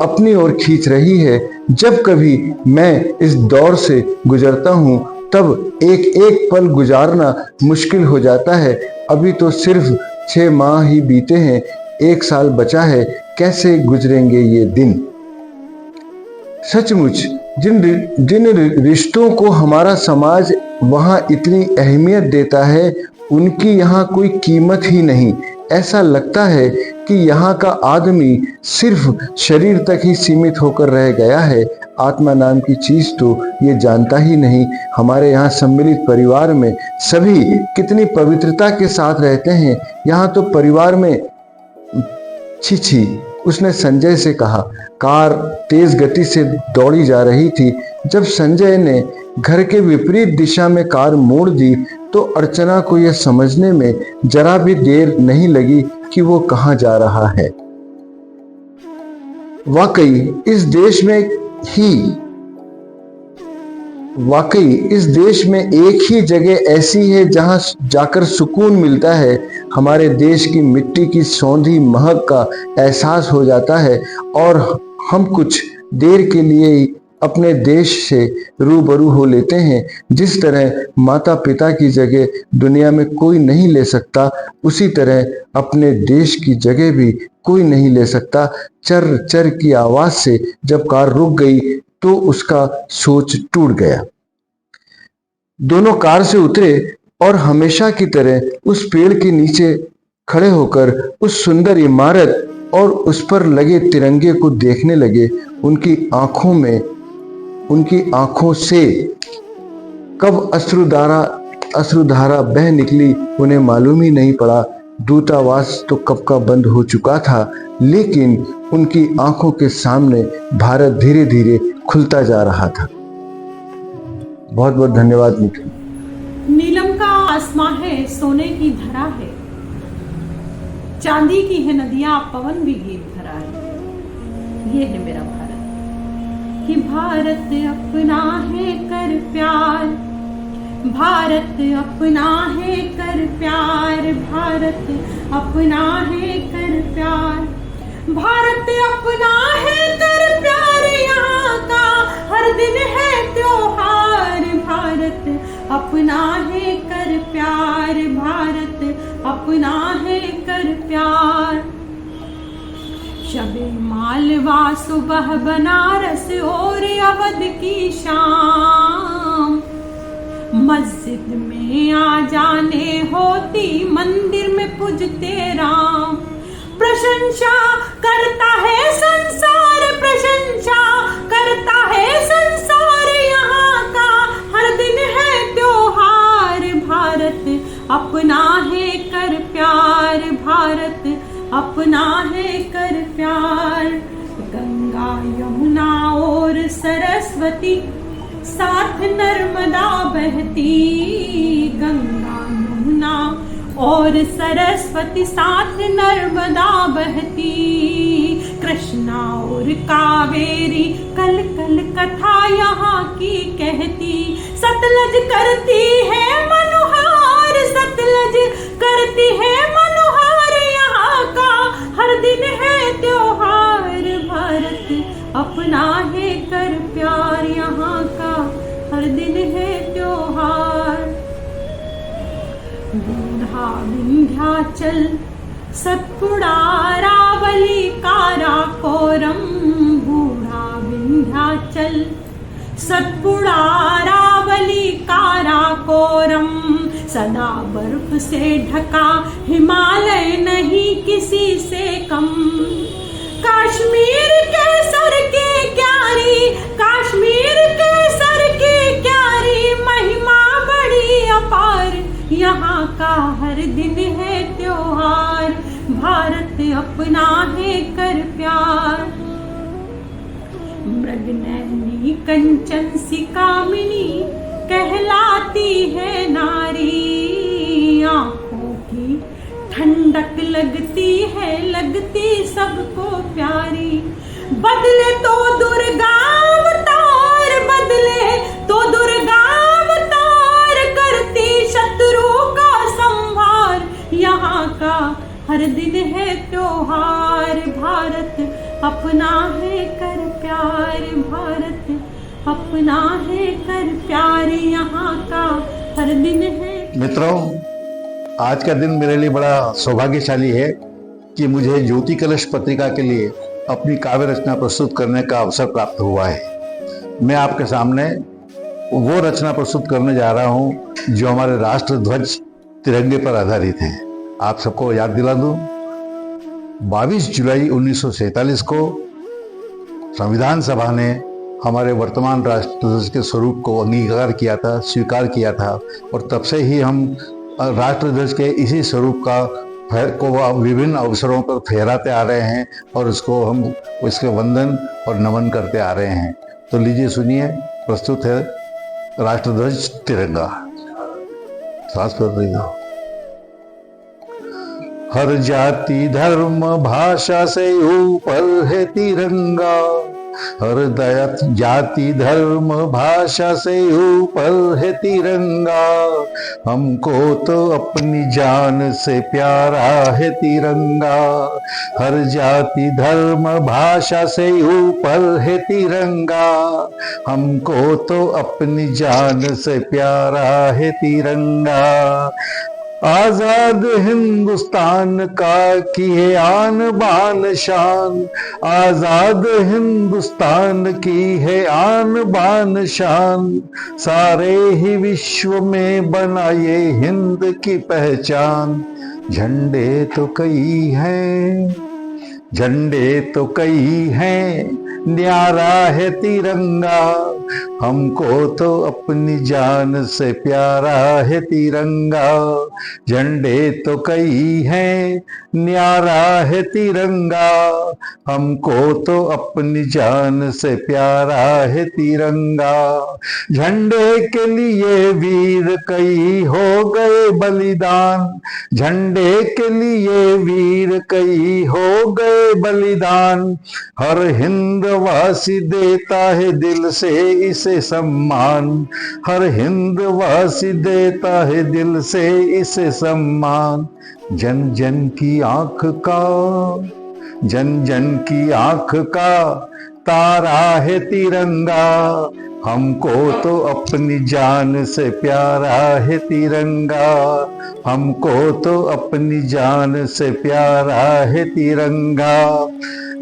Speaker 8: अपनी ओर खींच रही है। जब कभी मैं इस दौर से गुजरता हूँ तब एक एक पल गुजारना मुश्किल हो जाता है। अभी तो सिर्फ 6 माह ही बीते हैं, 1 साल बचा है, कैसे गुजरेंगे ये दिन। सचमुच जिन रिश्तों को हमारा समाज वहाँ इतनी अहमियत देता है, उनकी यहाँ कोई कीमत ही नहीं। ऐसा लगता है कि यहाँ का आदमी सिर्फ शरीर तक ही सीमित होकर रह गया है, आत्मा नाम की चीज तो ये जानता ही नहीं। हमारे यहाँ सम्मिलित परिवार में सभी कितनी पवित्रता के साथ रहते हैं। यहाँ तो परिवार में छी, उसने संजय से कहा। कार तेज गति से दौड़ी जा रही थी। जब संजय ने घर के विपरीत दिशा में कार मोड़ दी तो अर्चना को यह समझने में जरा भी देर नहीं लगी कि वो कहाँ जा रहा है। वाकई इस देश में एक ही जगह ऐसी है जहां जाकर सुकून मिलता है। हमारे देश की मिट्टी की सौंधी महक का एहसास हो जाता है और हम कुछ देर के लिए ही अपने देश से रूबरू हो लेते हैं। जिस तरह माता पिता की जगह दुनिया में कोई नहीं ले सकता, उसी तरह अपने देश की जगह भी कोई नहीं ले सकता। चर चर की आवाज से जब कार रुक गई तो उसका सोच टूट गया। दोनों कार से उतरे और हमेशा की तरह उस पेड़ के नीचे खड़े होकर उस सुंदर इमारत और उस पर लगे तिरंगे को देखने लगे। उनकी आंखों से कब अश्रुधारा बह निकली उन्हें मालूम ही नहीं पड़ा। दूतावास तो कब का बंद हो चुका था, लेकिन उनकी आंखों के सामने भारत धीरे धीरे खुलता जा रहा था। बहुत बहुत धन्यवाद मित्र।
Speaker 11: नीलम का आसमां है, सोने की धरा है, चांदी की है नदियां, पवन भी गीत भरा है। ये है मेरा भारत कि भारत अपना है कर प्यार, भारत अपना है कर प्यार, भारत अपना है कर प्यार, भारत अपना है कर प्यार, यहाँ का हर दिन है त्योहार, भारत अपना है कर प्यार, भारत अपना है कर प्यार। शबे मालवा सुबह बनारस और अवध की शाम, मस्जिद में आ जाने होती, मंदिर में पूजते राम। प्रशंसा करता है संसार, प्रशंसा करता है संसार, यहाँ का हर दिन है त्योहार, भारत अपना है कर प्यार, भारत अपना है कर प्यार। गंगा यमुना और सरस्वती साथ नर्मदा बहती, गंगा यमुना और सरस्वती साथ नर्मदा बहती, कृष्णा और कावेरी कल कल कथा यहाँ की कहती, सतलज करती है मनोहार, सतलज करती है मनोहार, यहाँ का हर दिन है त्योहार, भारत अपना है कर प्यार, यहाँ का हर दिन है त्योहार। बूढ़ा विंध्याचल सतपुड़ा अरावली काराकोरम, बूढ़ा विंध्याचल सतपुड़ा अरावली काराकोरम, सदा बर्फ से ढका हिमालय नहीं किसी से कम। काश्मीर केसर की क्यारी, काश्मीर केसर की क्यारी, महिमा बड़ी अपार, यहाँ का हर दिन है त्योहार, भारत अपना है कर प्यार। मृगनयनी कंचन सी कामिनी कहलाती है नारी, आंखों की ठंडक लगती है, लगती सबको प्यारी। बदले तो दुर्गा अवतार, बदले तो दुर्गा अवतार, करती शत्रु का संहार, यहाँ का हर दिन है त्योहार, भारत अपना है कर प्यार, भारत अपना है कर प्यार, यहाँ का हर दिन है।
Speaker 12: मित्रों, आज का दिन मेरे लिए बड़ा सौभाग्यशाली है कि मुझे ज्योति कलश पत्रिका के लिए अपनी काव्य रचना प्रस्तुत करने का अवसर प्राप्त हुआ है। मैं आपके सामने वो रचना प्रस्तुत करने जा रहा हूँ जो हमारे राष्ट्र ध्वज तिरंगे पर आधारित है। आप सबको याद दिला दूं, 22 जुलाई 1947 को संविधान सभा ने हमारे वर्तमान राष्ट्रध्वज के स्वरूप को अंगीकार किया था, स्वीकार किया था, और तब से ही हम राष्ट्रध्वज के इसी स्वरूप को विभिन्न अवसरों पर फहराते आ रहे हैं और उसको हम इसके वंदन और नमन करते आ रहे हैं। तो लीजिए सुनिए, प्रस्तुत है राष्ट्रध्वज तिरंगा। सांस भर रही हो। हर जाति धर्म भाषा से ऊपर है तिरंगा, हर जाति धर्म भाषा से ऊपर है तिरंगा, हमको तो अपनी जान से प्यारा है तिरंगा। हर जाति धर्म भाषा से ऊपर है तिरंगा, हमको तो अपनी जान से प्यारा है तिरंगा। आजाद हिंदुस्तान का की है आन बान शान, आजाद हिंदुस्तान की है आन बान शान, सारे ही विश्व में बनाए हिंद की पहचान। झंडे तो कई हैं, झंडे तो कई हैं, न्यारा है तिरंगा, हमको तो अपनी जान से प्यारा है तिरंगा। झंडे तो कई हैं, न्यारा है तिरंगा, हमको तो अपनी जान से प्यारा है तिरंगा। झंडे के लिए वीर कई हो गए बलिदान, झंडे के लिए वीर कई हो गए बलिदान, हर हिंदवासी देता है दिल से इसे सम्मान, हर हिंदवासी देता है दिल से इसे सम्मान। जन जन की आंख का, जन जन की आंख का तारा है तिरंगा, हमको तो अपनी जान से प्यारा है तिरंगा, हमको तो अपनी जान से प्यारा है तिरंगा।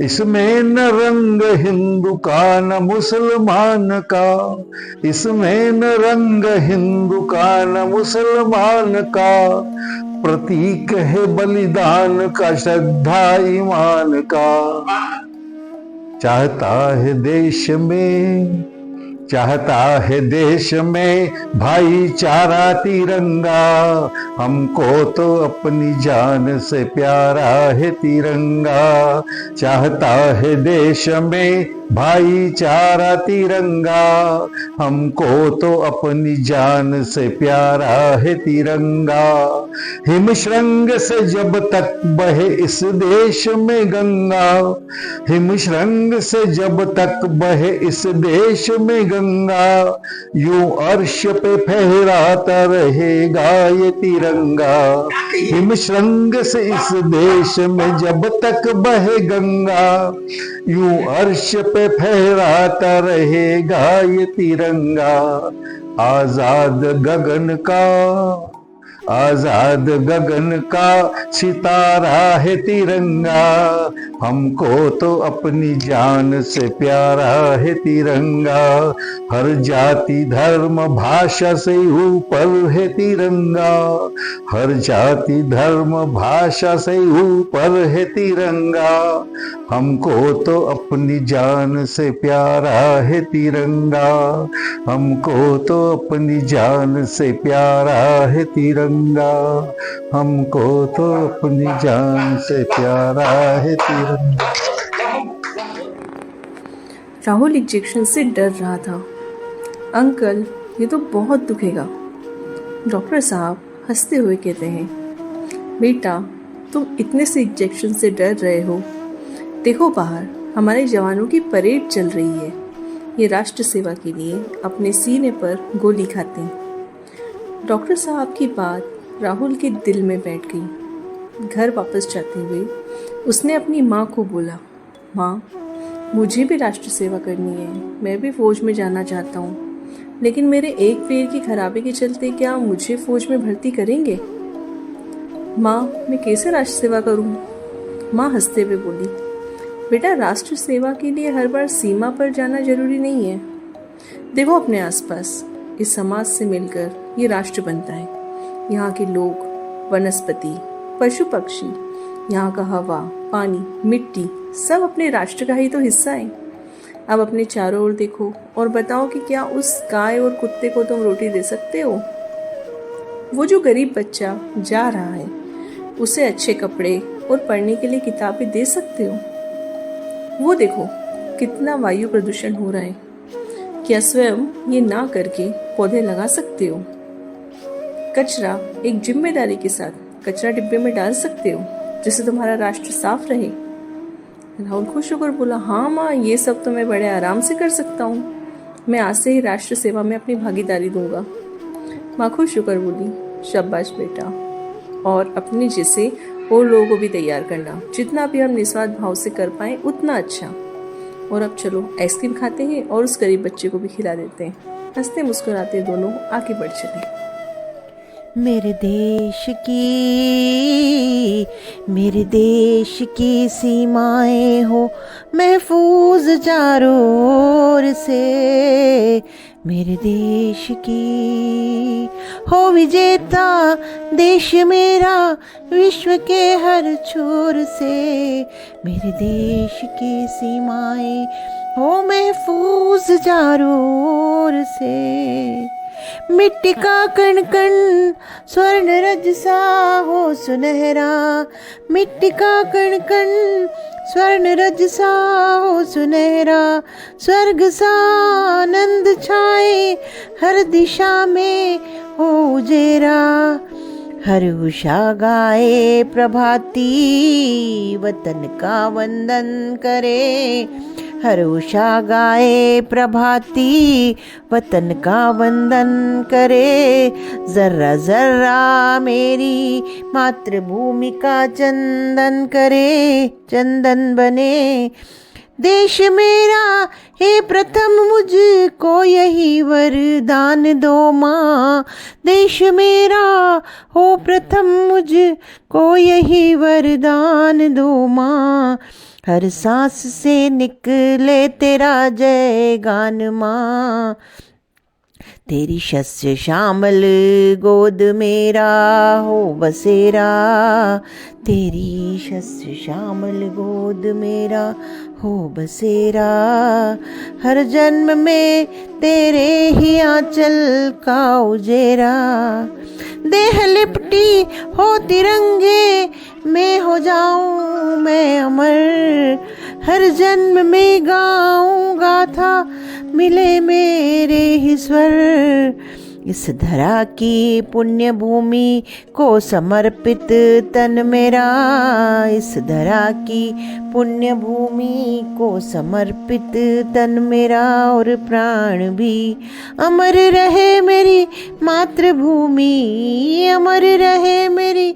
Speaker 12: इसमें न रंग हिंदू का न मुसलमान का, इसमें न रंग हिंदू का न मुसलमान का, प्रतीक है बलिदान का श्रद्धा ईमान का। चाहता है देश में, चाहता है देश में भाईचारा तिरंगा, हमको तो अपनी जान से प्यारा है तिरंगा। चाहता है देश में भाईचारा तिरंगा, हमको तो अपनी जान से प्यारा है तिरंगा। हिम श्रृंग से जब तक बहे इस देश में गंगा, हिम श्रृंग से जब तक बहे इस देश में गंगा, यूं अर्श पे फहराता रहेगा ये तिरंगा। हिम श्रृंग से इस देश में जब तक बहे गंगा, यूं अर्श पे फहराता रहेगा ये तिरंगा। आजाद गगन का, आजाद गगन का सितारा है तिरंगा, हमको तो अपनी जान से प्यारा है तिरंगा। हर जाति धर्म भाषा से ऊपर है तिरंगा, हर जाति धर्म भाषा से ऊपर है तिरंगा, हमको तो अपनी जान से प्यारा है तिरंगा, हमको तो अपनी जान से प्यारा है तिरंगा, हमको तो अपनी जान से प्यारा है तिरंगा।
Speaker 20: राहुल इंजेक्शन से डर रहा था। अंकल, ये तो बहुत दुखेगा। डॉक्टर साहब हंसते हुए कहते हैं, बेटा तुम इतने से इंजेक्शन से डर रहे हो, देखो बाहर हमारे जवानों की परेड चल रही है, ये राष्ट्र सेवा के लिए अपने सीने पर गोली खाते हैं। डॉक्टर साहब की बात राहुल के दिल में बैठ गई। घर वापस जाते हुए उसने अपनी माँ को बोला, माँ मुझे भी राष्ट्र सेवा करनी है, मैं भी फौज में जाना चाहता हूँ, लेकिन मेरे एक पैर की खराबी के चलते क्या मुझे फौज में भर्ती करेंगे? माँ मैं कैसे राष्ट्र सेवा करूँ? माँ हंसते हुए बोली, बेटा राष्ट्र सेवा के लिए हर बार सीमा पर जाना जरूरी नहीं है। देखो अपने आसपास, इस समाज से मिलकर ये राष्ट्र बनता है। यहाँ के लोग, वनस्पति, पशु पक्षी, यहाँ का हवा, पानी, मिट्टी सब अपने राष्ट्र का ही तो हिस्सा है। अब अपने चारों ओर देखो और बताओ कि क्या उस गाय और कुत्ते को तुम रोटी दे सकते हो? वो जो गरीब बच्चा जा रहा है उसे अच्छे कपड़े और पढ़ने के लिए किताबें दे सकते हो? वो देखो कितना वायु प्रदूषण हो रहा है, क्या स्वयं ये ना करके पौधे लगा सकते हो? कचरा एक जिम्मेदारी के साथ कचरा डिब्बे में डाल सकते हो जिससे तुम्हारा राष्ट्र साफ रहे? राहुल खुश होकर बोला, हाँ माँ ये सब तो मैं बड़े आराम से कर सकता हूँ, मैं आज से ही राष्ट्र सेवा में अपनी भागीदारी दूंगा। माँ खुश होकर बोली, शाबाश बेटा, और अपने जैसे और लोगों को भी तैयार करना, जितना भी हम निस्वार्थ भाव से कर पाए उतना अच्छा। और अब चलो आइसक्रीम खाते हैं और उस गरीब बच्चे को भी खिला देते हैं। हंसते मुस्कुराते दोनों आगे बढ़ चले।
Speaker 13: मेरे देश की सीमाएं हो महफूज चारों ओर से, मेरे देश की। हो विजेता देश मेरा विश्व के हर छोर से, मेरे देश की सीमाएं हो महफूज चारों ओर से। मिट्टी का कण कण स्वर्ण रज सा हो सुनहरा, मिट्टी का कण कण स्वर्ण रज सा हो सुनहरा। स्वर्ग सा आनंद छाए हर दिशा में हो उजेरा। हर उषा गाए प्रभाती वतन का वंदन करे, हर उषा गाए प्रभाती वतन का वंदन करे। जर्रा जर्रा मेरी मातृभूमि का चंदन करे, चंदन बने देश मेरा। हे प्रथम मुझको यही वरदान दो माँ, देश मेरा हो प्रथम मुझको यही वरदान दो माँ। हर सांस से निकले तेरा जय गान माँ, तेरी शस्य श्यामल गोद मेरा हो बसेरा, तेरी शस्य श्यामल गोद मेरा हो बसेरा। हर जन्म में तेरे ही आंचल का उजेरा, देह लिपटी हो तिरंगे में हो जाऊं मैं अमर। हर जन्म में गाऊं गाथा मिले मेरे ही स्वर। इस धरा की पुण्य भूमि को समर्पित तन मेरा, इस धरा की पुण्य भूमि को समर्पित तन मेरा। और प्राण भी अमर रहे मेरी मातृभूमि, अमर रहे मेरी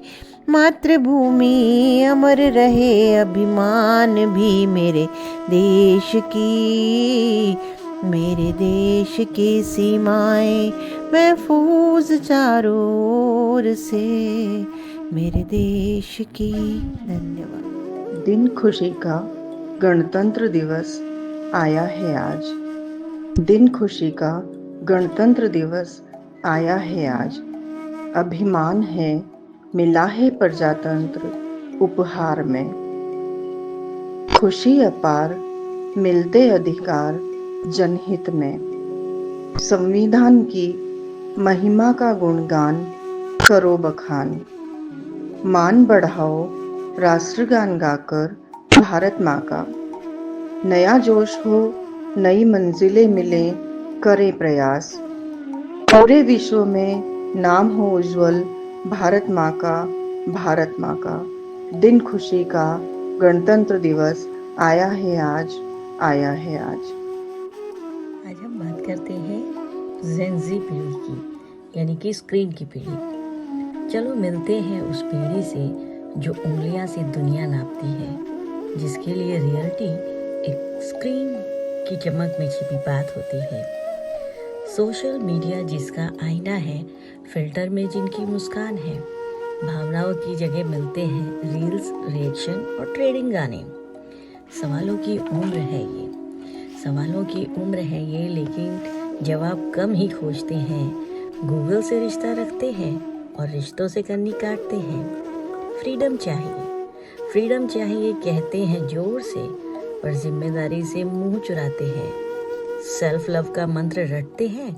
Speaker 13: मातृभूमि, अमर रहे अभिमान भी मेरे देश की। मेरे देश की सीमाएं महफूज चारों ओर से, मेरे देश की। धन्यवाद।
Speaker 14: दिन खुशी का गणतंत्र दिवस आया है आज, दिन खुशी का गणतंत्र दिवस आया है आज। अभिमान है मिला है प्रजातंत्र उपहार में, खुशी अपार मिलते अधिकार जनहित में। संविधान की महिमा का गुणगान करो बखान, मान बढ़ाओ राष्ट्रगान गाकर भारत माँ का। नया जोश हो नई मंजिलें मिले करे प्रयास, पूरे विश्व में नाम हो उज्जवल भारत माँ का, भारत माँ का। दिन खुशी का गणतंत्र दिवस आया है आज, आया है आज।
Speaker 15: आज हम बात करते हैं जेन ज़ी पीढ़ी की, यानी कि स्क्रीन की पीढ़ी। चलो मिलते हैं उस पीढ़ी से जो उंगलियां से दुनिया नापती है, जिसके लिए रियलिटी एक स्क्रीन की चमक में छिपी बात होती है। सोशल मीडिया जिसका आईना है, फिल्टर में जिनकी मुस्कान है। भावनाओं की जगह मिलते हैं रील्स, रिएक्शन और ट्रेडिंग गाने। सवालों की उम्र है ये, सवालों की उम्र है ये, लेकिन जवाब कम ही खोजते हैं। गूगल से रिश्ता रखते हैं और रिश्तों से कन्नी काटते हैं। फ्रीडम चाहिए, फ्रीडम चाहिए कहते हैं जोर से, पर जिम्मेदारी से मुंह चुराते हैं। सेल्फ लव का मंत्र रटते हैं,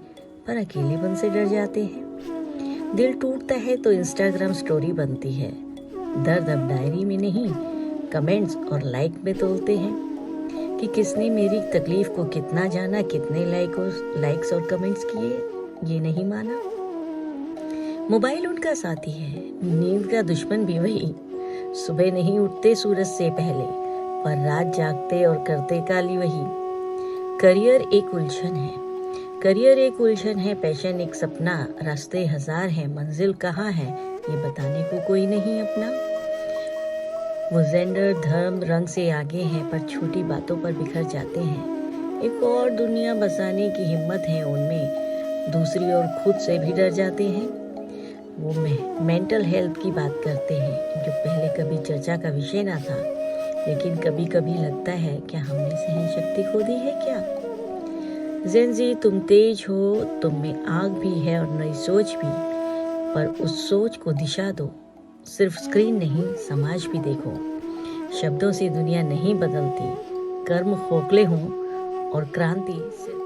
Speaker 15: पर अकेलेपन से डर जाते हैं। दिल टूटता है तो इंस्टाग्राम स्टोरी बनती है। दर्द अब डायरी में नहीं, कमेंट्स और लाइक में तोलते हैं कि किसने मेरी तकलीफ को कितना जाना, कितने लाइक्स और कमेंट्स किए, ये नहीं माना। मोबाइल उनका साथी है, नींद का दुश्मन भी वही। सुबह नहीं उठते सूरज से पहले, पर रात जागते और करते काली वही। करियर एक उलझन है, करियर एक उलझन है, पैशन एक सपना। रास्ते हजार हैं, मंजिल कहाँ है, ये बताने को कोई नहीं अपना। वो जेंडर, धर्म, रंग से आगे हैं, पर छोटी बातों पर बिखर जाते हैं। एक और दुनिया बसाने की हिम्मत है उनमें, दूसरी ओर खुद से भी डर जाते हैं। वो मेंटल हेल्थ की बात करते हैं, जो पहले कभी चर्चा का विषय ना था, लेकिन कभी कभी लगता है क्या हमने सहन शक्ति खो दी है क्या। ज़ेनज़ी, तुम तेज हो, तुम में आग भी है और नई सोच भी, पर उस सोच को दिशा दो। सिर्फ स्क्रीन नहीं, समाज भी देखो। शब्दों से दुनिया नहीं बदलती, कर्म खोखले हों और क्रांति सिर्फ